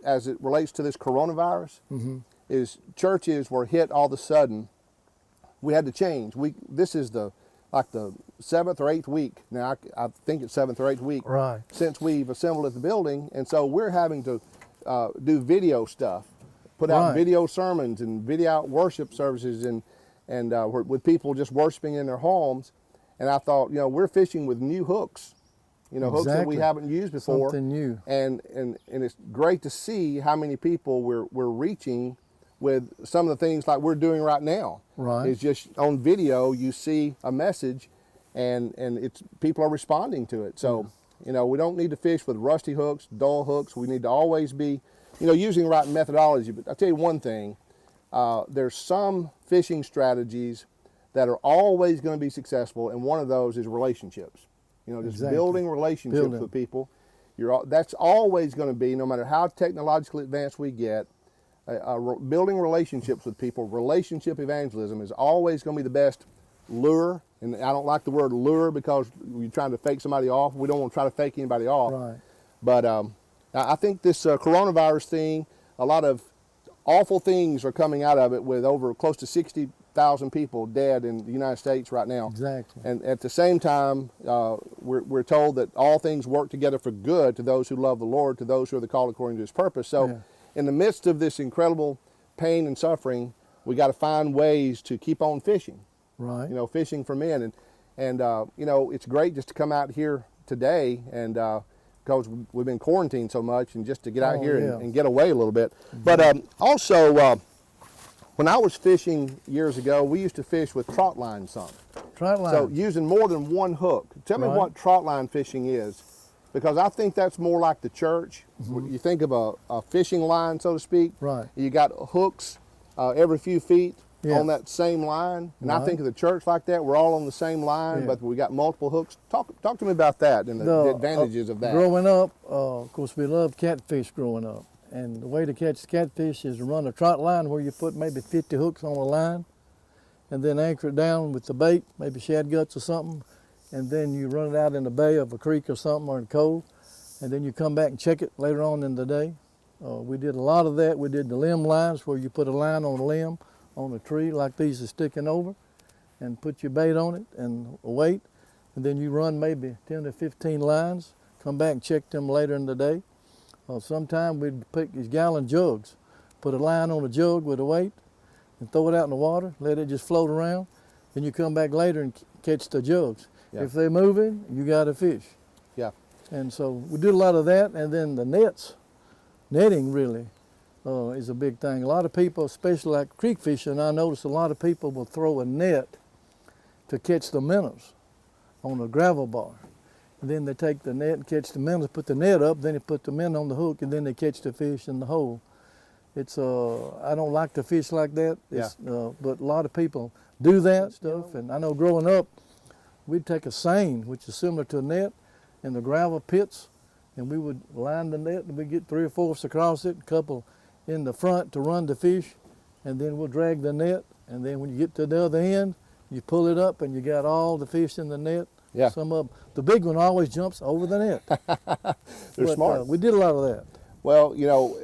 as it relates to this coronavirus is churches were hit all of a sudden. We had to change. This is the 7th or 8th week. Now, I think it's 7th or 8th week Right. since we've assembled at the building. And so we're having to do video stuff, put out Right. video sermons and video out worship services and with people just worshiping in their homes. And I thought, you know, we're fishing with new hooks, you know, hooks that we Exactly. haven't used before. Something new. And it's great to see how many people we're reaching with some of the things like we're doing right now. Right. It's just on video, you see a message and it's people are responding to it. So, you know, we don't need to fish with rusty hooks, dull hooks. We need to always be, you know, using the right methodology. But I'll tell you one thing, there's some fishing strategies that are always going to be successful, and one of those is relationships. You know, just Exactly. building relationships Building. with people. That's always going to be, no matter how technologically advanced we get, building relationships with people, relationship evangelism is always going to be the best lure. And I don't like the word lure because you're trying to fake somebody off. We don't want to try to fake anybody off. Right. But I think this coronavirus thing, a lot of awful things are coming out of it with over close to 60,000 people dead in the United States right now. Exactly. And at the same time, we're told that all things work together for good to those who love the Lord, to those who are the called according to his purpose. So Yeah. in the midst of this incredible pain and suffering, we got to find ways to keep on fishing, Right. you know, fishing for men. And you know, it's great just to come out here today and because we've been quarantined so much and just to get out Oh, here yeah. and get away a little bit. But also, when I was fishing years ago, we used to fish with trot line some. Trot line. So using more than one hook. Tell me Right. what trot line fishing is, because I think that's more like the church. You think of a fishing line, so to speak. Right. You got hooks every few feet Yeah. on that same line, and I Right. think of the church like that. We're all on the same line, Yeah. but we got multiple hooks. Talk to me about that and the advantages of that. Growing up, of course, we loved catfish growing up. And the way to catch catfish is to run a trot line where you put maybe 50 hooks on a line and then anchor it down with the bait, maybe shad guts or something. And then you run it out in the bay of a creek or something or in a cove. And then you come back and check it later on in the day. We did a lot of that. We did the limb lines where you put a line on a limb on a tree like these are sticking over and put your bait on it and a weight. And then you run maybe 10 to 15 lines, come back and check them later in the day. Sometime we'd pick these gallon jugs, put a line on a jug with a weight and throw it out in the water, let it just float around. Then you come back later and catch the jugs. Yeah. If they're moving, you got a fish. Yeah. And so we did a lot of that, and then the netting really is a big thing. A lot of people, especially like creek fishing, I notice a lot of people will throw a net to catch the minnows on a gravel bar. And then they take the net and catch the minnows, put the net up, then they put the minnow on the hook, and then they catch the fish in the hole. It's I don't like to fish like that. But a lot of people do that stuff. And I know growing up, we'd take a seine, which is similar to a net, in the gravel pits, and we would line the net, and we'd get 3 or 4 across it, a couple in the front to run the fish, and then we'll drag the net, and then when you get to the other end, you pull it up, and you got all the fish in the net. Yeah. Some of them, the big one always jumps over the net. They're smart. We did a lot of that. Well, you know,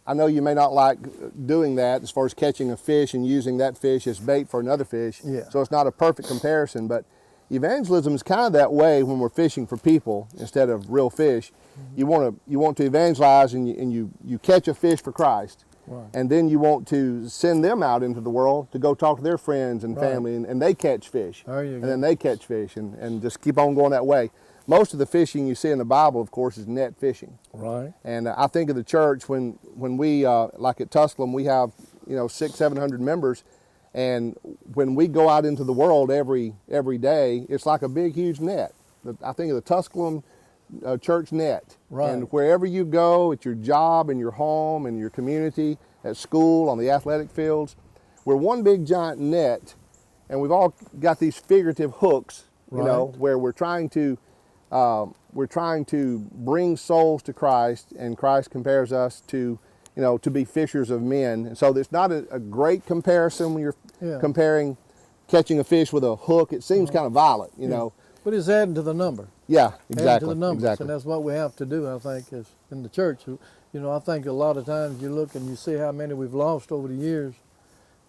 I know you may not like doing that as far as catching a fish and using that fish as bait for another fish. Yeah. So it's not a perfect comparison, but evangelism is kind of that way when we're fishing for people instead of real fish. Mm-hmm. You want to evangelize and you catch a fish for Christ. Right. And then you want to send them out into the world to go talk to their friends and Right. family, and they catch fish. There you and go. then they catch fish, and just keep on going that way. Most of the fishing you see in the Bible, of course, is net fishing. Right. And I think of the church when we, like at Tusculum, we have 600-700 members, and when we go out into the world every day, it's like a big, huge net. I think of the Tusculum church net. Right. And wherever you go, at your job, in your home, in your community, at school, on the athletic fields, we're one big giant net, and we've all got these figurative hooks, Right. where we're trying to bring souls to Christ, and Christ compares us to be fishers of men. And so it's not a great comparison when you're comparing catching a fish with a hook. It seems kind of violent, you know. But it's adding to the number. Yeah, Adding exactly. to the numbers, exactly. and that's what we have to do, I think, is in the church. I think a lot of times you look and you see how many we've lost over the years,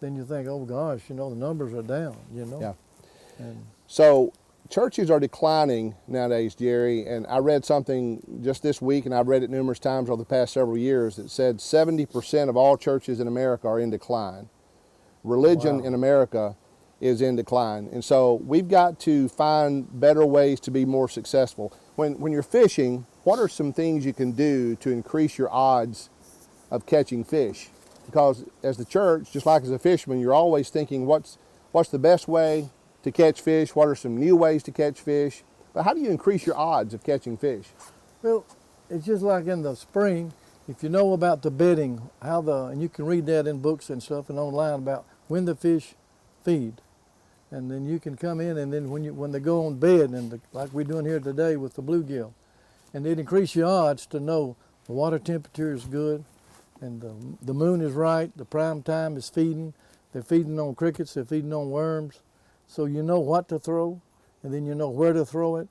then you think, oh gosh, the numbers are down, Yeah. And So churches are declining nowadays, Jerry, and I read something just this week, and I've read it numerous times over the past several years, that said 70% of all churches in America are in decline. Religion Wow. in America is in decline. And so we've got to find better ways to be more successful. When you're fishing, what are some things you can do to increase your odds of catching fish? Because as the church, just like as a fisherman, you're always thinking, what's the best way to catch fish? What are some new ways to catch fish? But how do you increase your odds of catching fish? well, it's just like in the spring, if you know about the bedding, and you can read that in books and stuff and online about when the fish feed. And then you can come in, and then when they go on bed, and like we're doing here today with the bluegill, and it increase your odds to know the water temperature is good, and the moon is right, the prime time is feeding. They're feeding on crickets, they're feeding on worms, so you know what to throw, and then you know where to throw it.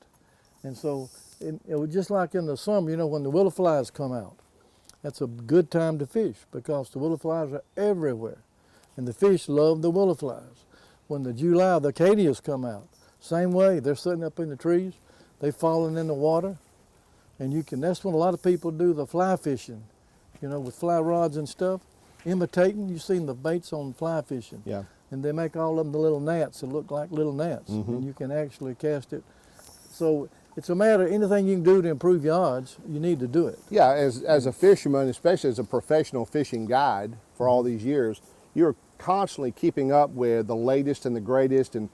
And so it was just like in the summer, when the willow flies come out. That's a good time to fish because the willow flies are everywhere, and the fish love the willow flies. When the July, the acadias come out, same way, they're sitting up in the trees, they've fallen in the water, and that's when a lot of people do the fly fishing, with fly rods and stuff, imitating. You've seen the baits on fly fishing. Yeah. And they make all of them the little gnats that look like little gnats, and you can actually cast it. So it's a matter of anything you can do to improve your odds, you need to do it. Yeah, as a fisherman, especially as a professional fishing guide for all these years, you're constantly keeping up with the latest and the greatest, Right.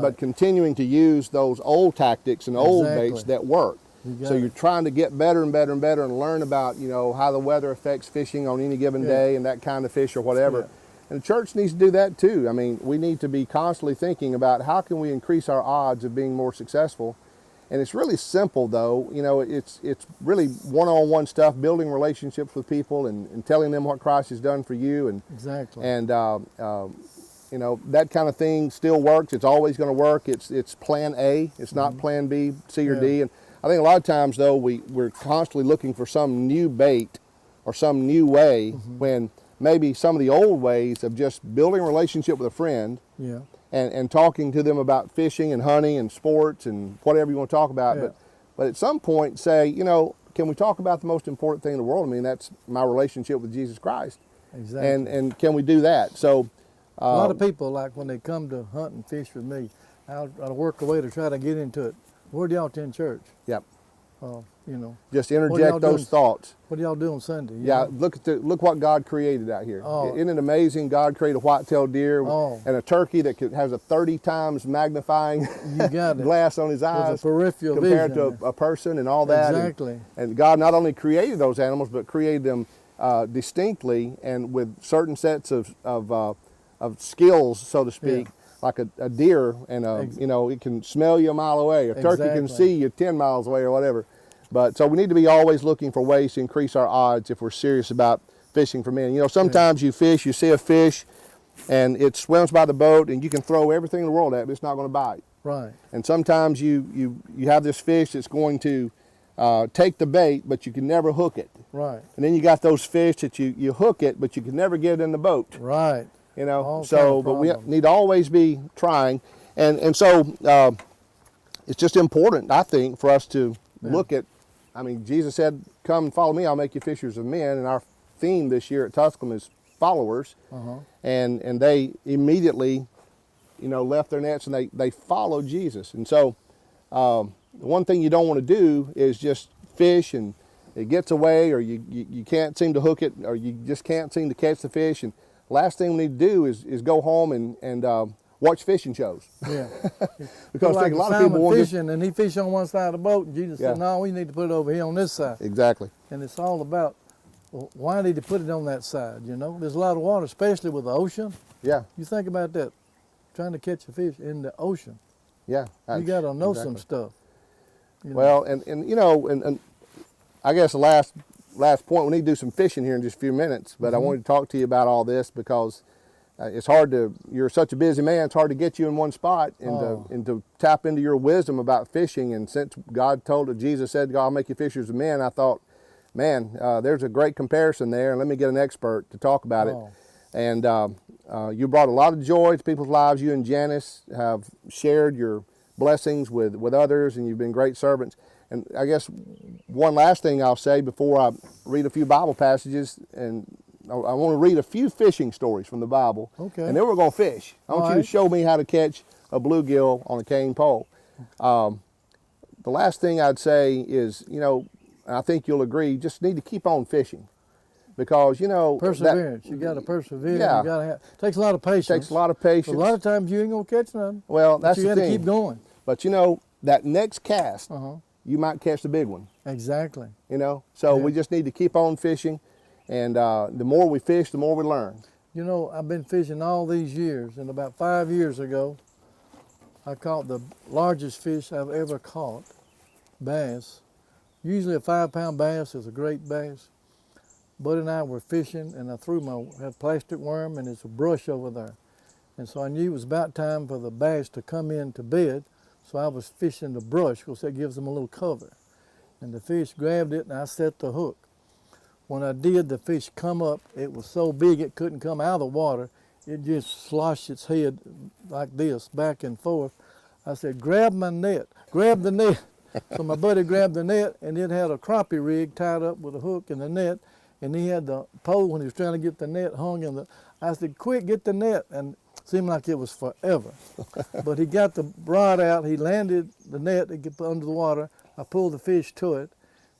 but continuing to use those old tactics and old Exactly. baits that work. So you're trying to get better and better and better and learn about how the weather affects fishing on any given day and that kind of fish or whatever. Yeah. And the church needs to do that too. I mean, we need to be constantly thinking about how can we increase our odds of being more successful. And it's really simple though. It's really one-on-one stuff, building relationships with people and telling them what Christ has done for you. And Exactly. And that kind of thing still works. It's always going to work. It's plan A. It's not plan B, C, or D. And I think a lot of times though we're constantly looking for some new bait or some new way when maybe some of the old ways of just building a relationship with a friend Yeah. and talking to them about fishing and hunting and sports and whatever you want to talk about. Yeah. But at some point say, can we talk about the most important thing in the world? I mean, that's my relationship with Jesus Christ. Exactly. And can we do that? So A lot of people, like when they come to hunt and fish with me, I'll work a way to try to get into it. Where do y'all attend church? Yep. Just y'all interject those doing? thoughts. What do y'all do on Sunday? You Yeah, know? look what God created out here. Oh. Isn't it amazing? God created a white-tailed deer Oh. and a turkey that has a 30 times magnifying You got it. glass on his With eyes a peripheral compared vision. to a person and all that. Exactly. And God not only created those animals, but created them distinctly and with certain sets of skills, so to speak, like a deer and it can smell you a mile away. A turkey can see you 10 miles away or whatever. But so we need to be always looking for ways to increase our odds if we're serious about fishing for men. You know, sometimes you fish, you see a fish, and it swims by the boat, and you can throw everything in the world at it, but it's not going to bite. Right. And sometimes you have this fish that's going to take the bait, but you can never hook it. Right. And then you got those fish that you hook it, but you can never get it in the boat. Right. You know, All so, kind of but we problems. need to always be trying. And so it's just important, I think, for us to look at, I mean, Jesus said, come and follow me, I'll make you fishers of men. And our theme this year at Tusculum is followers. And they immediately, you know, left their nets and they followed Jesus. And so the one thing you don't want to do is just fish and it gets away, or you can't seem to hook it, or you just can't seem to catch the fish. And last thing we need to do is go home and watch fishing shows. Yeah. Because I like think a lot of salmon people want to fishing, and he fished on one side of the boat, and Jesus said, no, we need to put it over here on this side. Exactly. And it's all about, well, why did he put it on that side, you know? There's a lot of water, especially with the ocean. Yeah. You think about that, trying to catch a fish in the ocean. Yeah. You got to know exactly. some stuff. You know? Well, and you know, and I guess the last point, we need to do some fishing here in just a few minutes, but I wanted to talk to you about all this because it's hard to, you're such a busy man, it's hard to get you in one spot and to tap into your wisdom about fishing. And since Jesus said, God, I'll make you fishers of men, I thought, man, there's a great comparison there, and let me get an expert to talk about it. And you brought a lot of joy to people's lives. You and Janice have shared your blessings with others, and you've been great servants. And I guess one last thing I'll say before I read a few Bible passages, and I want to read a few fishing stories from the Bible. Okay. And then we're going to fish. I want you to show me how to catch a bluegill on a cane pole. The last thing I'd say is, you know, and I think you'll agree, you just need to keep on fishing. Because, you know, perseverance. You got to persevere. Yeah. You got to have. Takes a lot of patience. Takes a lot of patience. But a lot of times you ain't gonna catch nothing. Well, that's you the got to thing. keep going. But you know, that next cast, you might catch the big one. Exactly. You know, so we just need to keep on fishing, and the more we fish, the more we learn. You know, I've been fishing all these years, and about 5 years ago, I caught the largest fish I've ever caught, bass. Usually a 5-pound bass is a great bass. Bud and I were fishing, and I had a plastic worm, and it's a brush over there. And so I knew it was about time for the bass to come in to bed, so I was fishing the brush, because that gives them a little cover. And the fish grabbed it, and I set the hook. When I did, the fish come up. It was so big it couldn't come out of the water. It just sloshed its head like this, back and forth. I said, grab my net, grab the net. So my buddy grabbed the net, and it had a crappie rig tied up with a hook in the net, and he had the pole when he was trying to get the net hung in the, I said, quick, get the net, and it seemed like it was forever. But he got the rod out, he landed the net, it got under the water, I pulled the fish to it,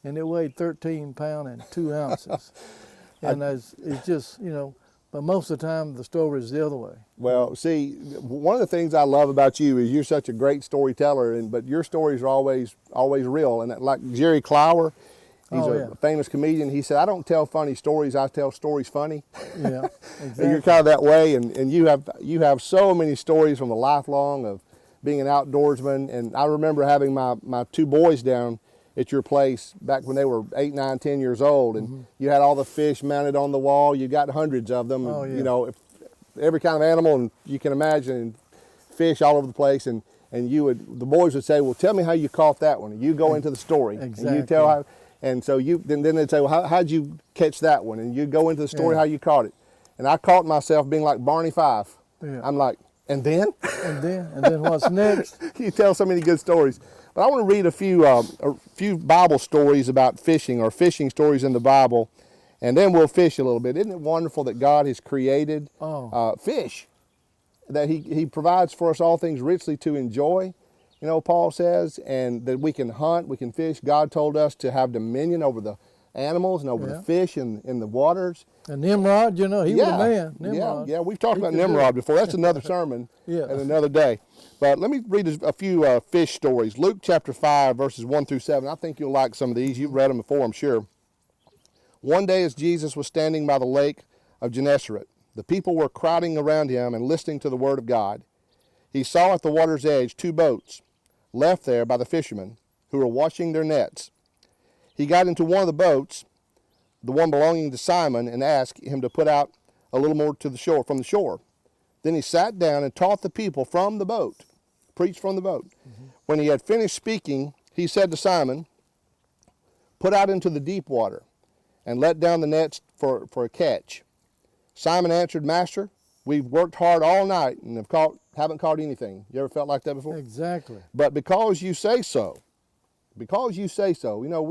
and it weighed 13 pounds and 2 ounces. And it's just, you know, but most of the time the story is the other way. Well, see, one of the things I love about you is you're such a great storyteller, but your stories are always real. And like Jerry Clower, he's a famous comedian. He said, I don't tell funny stories, I tell stories funny. Yeah, exactly. And you're kind of that way, and you have so many stories from a lifelong of being an outdoorsman. And I remember having my 2 boys down at your place back when they were 8, 9, 10 years old, and you had all the fish mounted on the wall. You got hundreds of them, you know, every kind of animal and you can imagine, and fish all over the place. And the boys would say, well, tell me how you caught that one. And you go into the story. Exactly. And you tell how, and so then they'd say, well, how'd you catch that one? And you go into the story how you caught it. And I caught myself being like Barney Fife. Yeah. I'm like, and then? And then what's next? You tell so many good stories. But I want to read a few Bible stories about fishing, or fishing stories in the Bible, and then we'll fish a little bit. Isn't it wonderful that God has created fish, that he provides for us all things richly to enjoy, you know, Paul says, and that we can hunt, we can fish. God told us to have dominion over the animals and over the fish in the waters. And Nimrod, you know, he was a man. Nimrod. Yeah, we've talked about Nimrod before. That's another sermon and another day. But let me read a few fish stories. Luke chapter 5, verses 1 through 7. I think you'll like some of these. You've read them before, I'm sure. One day as Jesus was standing by the lake of Gennesaret, the people were crowding around him and listening to the word of God. He saw at the water's edge 2 boats left there by the fishermen who were washing their nets. He got into one of the boats, the one belonging to Simon, and asked him to put out a little more to the shore, from the shore. Then he sat down and taught the people from the boat, preached from the boat. When he had finished speaking, he said to Simon, "Put out into the deep water and let down the nets for a catch." Simon answered, "Master, we've worked hard all night and haven't caught anything." You ever felt like that before? Exactly. But because you say so, we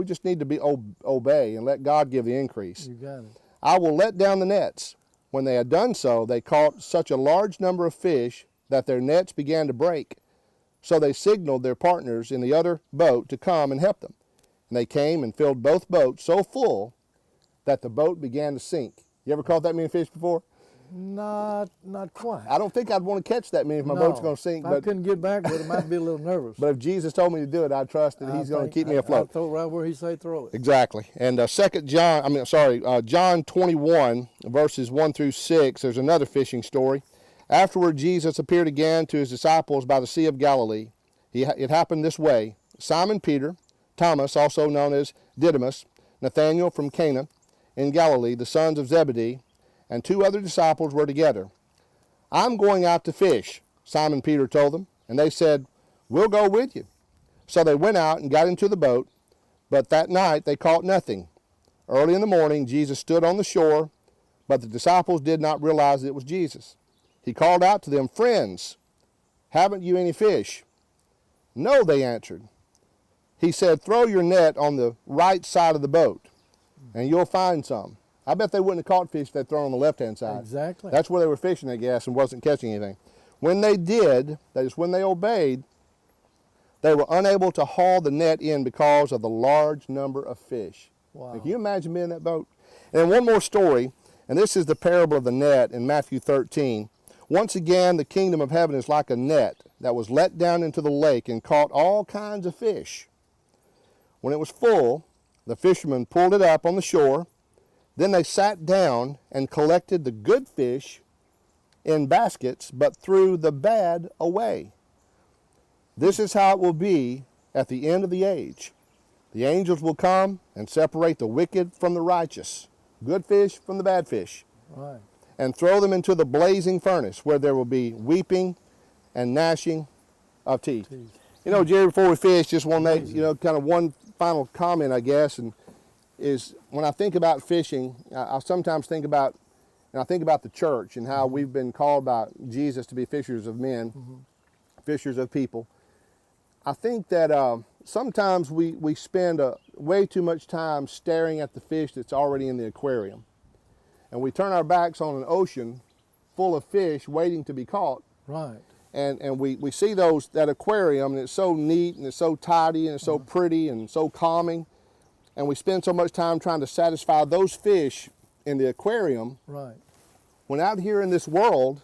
just need to obey and let God give the increase. You got it. I will let down the nets. When they had done so, they caught such a large number of fish that their nets began to break. So they signaled their partners in the other boat to come and help them. And they came and filled both boats so full that the boat began to sink. You ever caught that many fish before? Not quite. I don't think I'd want to catch that many if my boat's going to sink. If I couldn't get back with it, I might be a little nervous. But if Jesus told me to do it, I trust that he's going to keep me afloat. I'll throw it right where he say throw it. Exactly. And John 21, verses 1 through 6, there's another fishing story. Afterward, Jesus appeared again to his disciples by the Sea of Galilee. It happened this way. Simon Peter, Thomas, also known as Didymus, Nathanael from Cana in Galilee, the sons of Zebedee, and 2 other disciples were together. "I'm going out to fish," Simon Peter told them, and they said, "We'll go with you." So they went out and got into the boat, but that night they caught nothing. Early in the morning, Jesus stood on the shore, but the disciples did not realize it was Jesus. He called out to them, "Friends, haven't you any fish?" "No," they answered. He said, "Throw your net on the right side of the boat, and you'll find some." I bet they wouldn't have caught fish if they'd thrown on the left-hand side. Exactly. That's where they were fishing, I guess, and wasn't catching anything. When they did, that is when they obeyed, they were unable to haul the net in because of the large number of fish. Wow. Can you imagine being in that boat? And one more story, and this is the parable of the net in Matthew 13. Once again, the kingdom of heaven is like a net that was let down into the lake and caught all kinds of fish. When it was full, the fishermen pulled it up on the shore. Then they sat down and collected the good fish in baskets, but threw the bad away. This is how it will be at the end of the age. The angels will come and separate the wicked from the righteous, good fish from the bad fish, Right. and throw them into the blazing furnace, where there will be weeping and gnashing of teeth. You know, Jerry, before we finish, just want to make, kind of one final comment, I guess, and is when I think about fishing, I sometimes think about, and I think about the church and how we've been called by Jesus to be fishers of men, fishers of people. I think that sometimes we spend way too much time staring at the fish that's already in the aquarium. And we turn our backs on an ocean full of fish waiting to be caught. Right. And we see that aquarium, and it's so neat and it's so tidy and it's so pretty and so calming. And we spend so much time trying to satisfy those fish in the aquarium. Right. When out here in this world,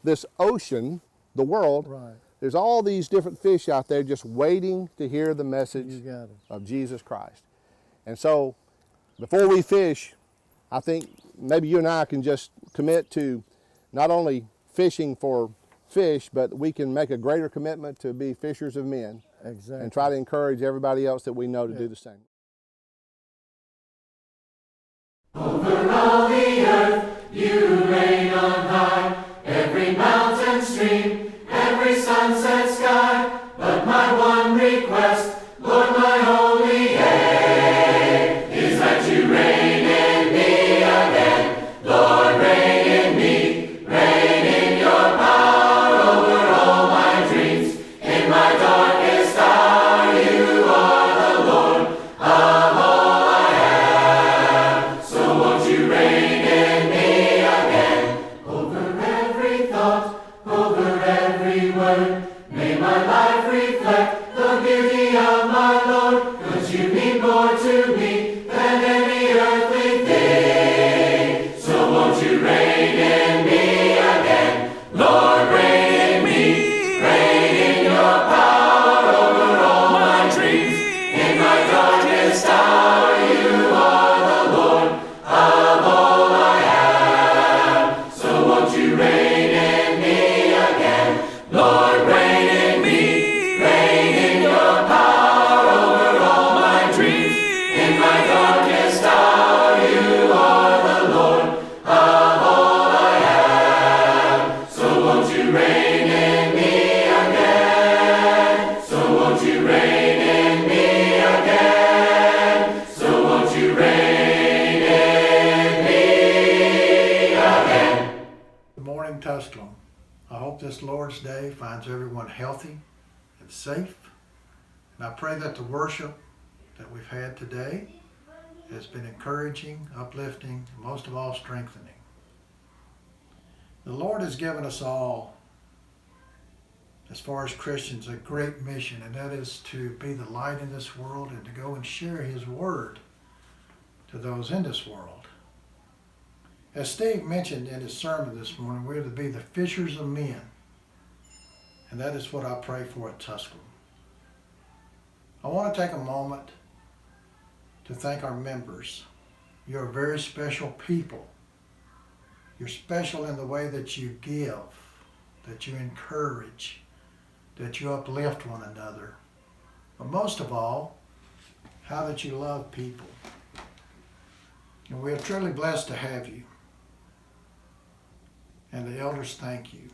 this ocean, the world, Right. there's all these different fish out there just waiting to hear the message You got it. of Jesus Christ. And so before we fish, I think maybe you and I can just commit to not only fishing for fish, but we can make a greater commitment to be fishers of men. Exactly. And try to encourage everybody else that we know to do the same. Over all the earth you reign on high, every mountain stream, every sunset sky. But my one request, Lord, my only aim, is that you reign in me again. Lord, reign in me, reign in your power over all my dreams. In my darkest hour you are the Lord of all I have. So won't you reign in me again, over every thought, over every word. May my life reflect the beauty of my Lord, 'cause you mean more to me than any earthly thing. So won't you reign in me again, Lord, reign in me, reign in your power over all my dreams. In my darkest hour you are the Lord finds everyone healthy and safe. And I pray that the worship that we've had today has been encouraging, uplifting, and most of all strengthening. The Lord has given us all, as far as Christians, a great mission, and that is to be the light in this world and to go and share His Word to those in this world. As Steve mentioned in his sermon this morning, we're to be the fishers of men, and that is what I pray for at Tusculum. I want to take a moment to thank our members. You're a very special people. You're special in the way that you give, that you encourage, that you uplift one another. But most of all, how that you love people. And we are truly blessed to have you. And the elders thank you.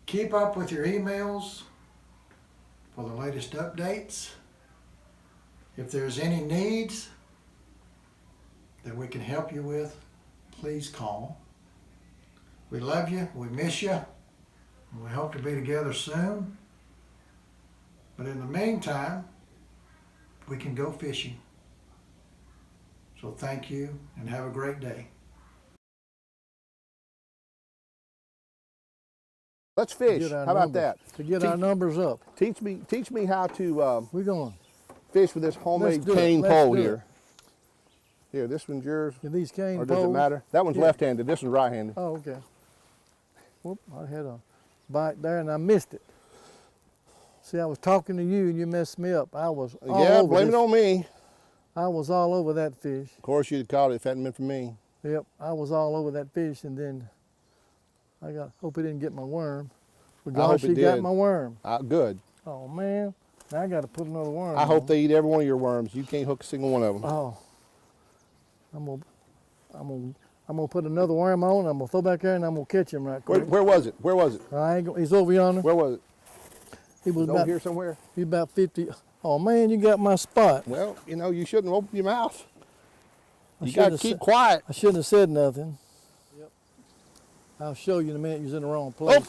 Keep up with your emails for the latest updates. If there's any needs that we can help you with, please call. We love you, we miss you, and we hope to be together soon. But in the meantime, we can go fishing. So thank you and have a great day. Let's fish. Get our How about numbers- that? To get our numbers up. Teach me how to We're going. fish with this homemade do it. cane Let's pole do it. here. Here, this one's yours, Get these cane or does it poles. matter? That one's Yeah. left-handed. This one's right-handed. Oh, okay. Whoop, I had a bite there and I missed it. See, I was talking to you and you messed me up. I was all Yeah, over blame this. it on me. I was all over that fish. Of course, you'd have caught it if it hadn't been for me. Yep, I was all over that fish, and then hope it didn't get my worm. But I God, hope she it got did. my worm. Good. Oh man, now I got to put another worm. I hope on. they eat every one of your worms. You can't hook a single one of them. Oh, I'm gonna put another worm on. I'm gonna throw back there, and I'm gonna catch him right quick. Where was it? Where was it? He's over yonder. Where was it? He was Over about here somewhere? He's about 50. Oh man, you got my spot. Well, you know, you shouldn't open your mouth. I You got to shouldn't keep have quiet. I shouldn't have said nothing. Yep. I'll show you in a minute. You're in the wrong place.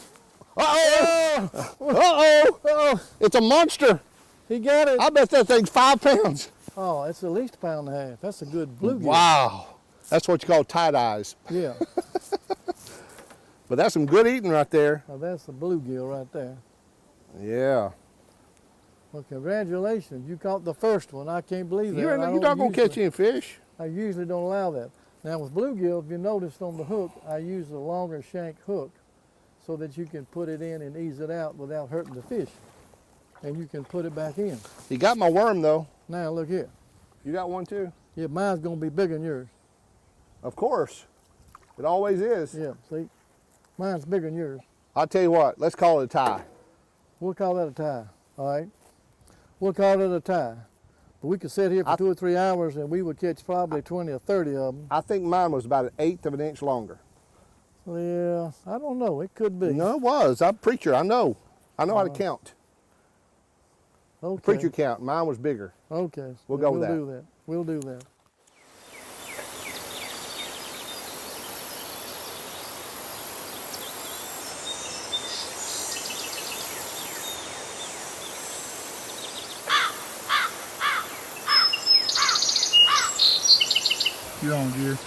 Uh-oh! Uh-oh! It's a monster. He got it. I bet that thing's 5 pounds. Oh, it's at least a pound and a half. That's a good bluegill. Wow. That's what you call tie-dyes. Yeah. But that's some good eating right there. Now that's a bluegill right there. Yeah. Well, congratulations. You caught the first one. I can't believe that. You're I not don't going to catch usually- any fish. I usually don't allow that. Now with bluegill, if you noticed on the hook, I use a longer shank hook so that you can put it in and ease it out without hurting the fish. And you can put it back in. You got my worm, though. Now look here. You got one, too? Yeah, mine's gonna be bigger than yours. Of course. It always is. Yeah, see? Mine's bigger than yours. I'll tell you what. Let's call it a tie. We'll call that a tie, all right? We'll call it a tie. But we could sit here for 2 or 3 hours and we would catch probably 20 or 30 of them. I think mine was about 1/8 of an inch longer. Yeah, I don't know. It could be. No, it was. I'm a preacher. I know. I know how to count. Okay. Preacher count. Mine was bigger. Okay. We'll go with that. do that. We'll do that. You're on gear.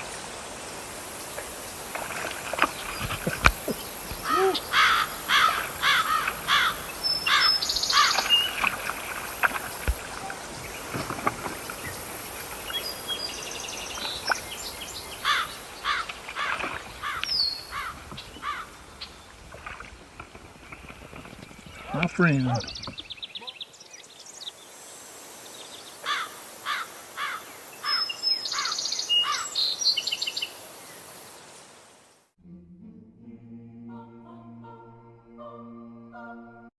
My friend.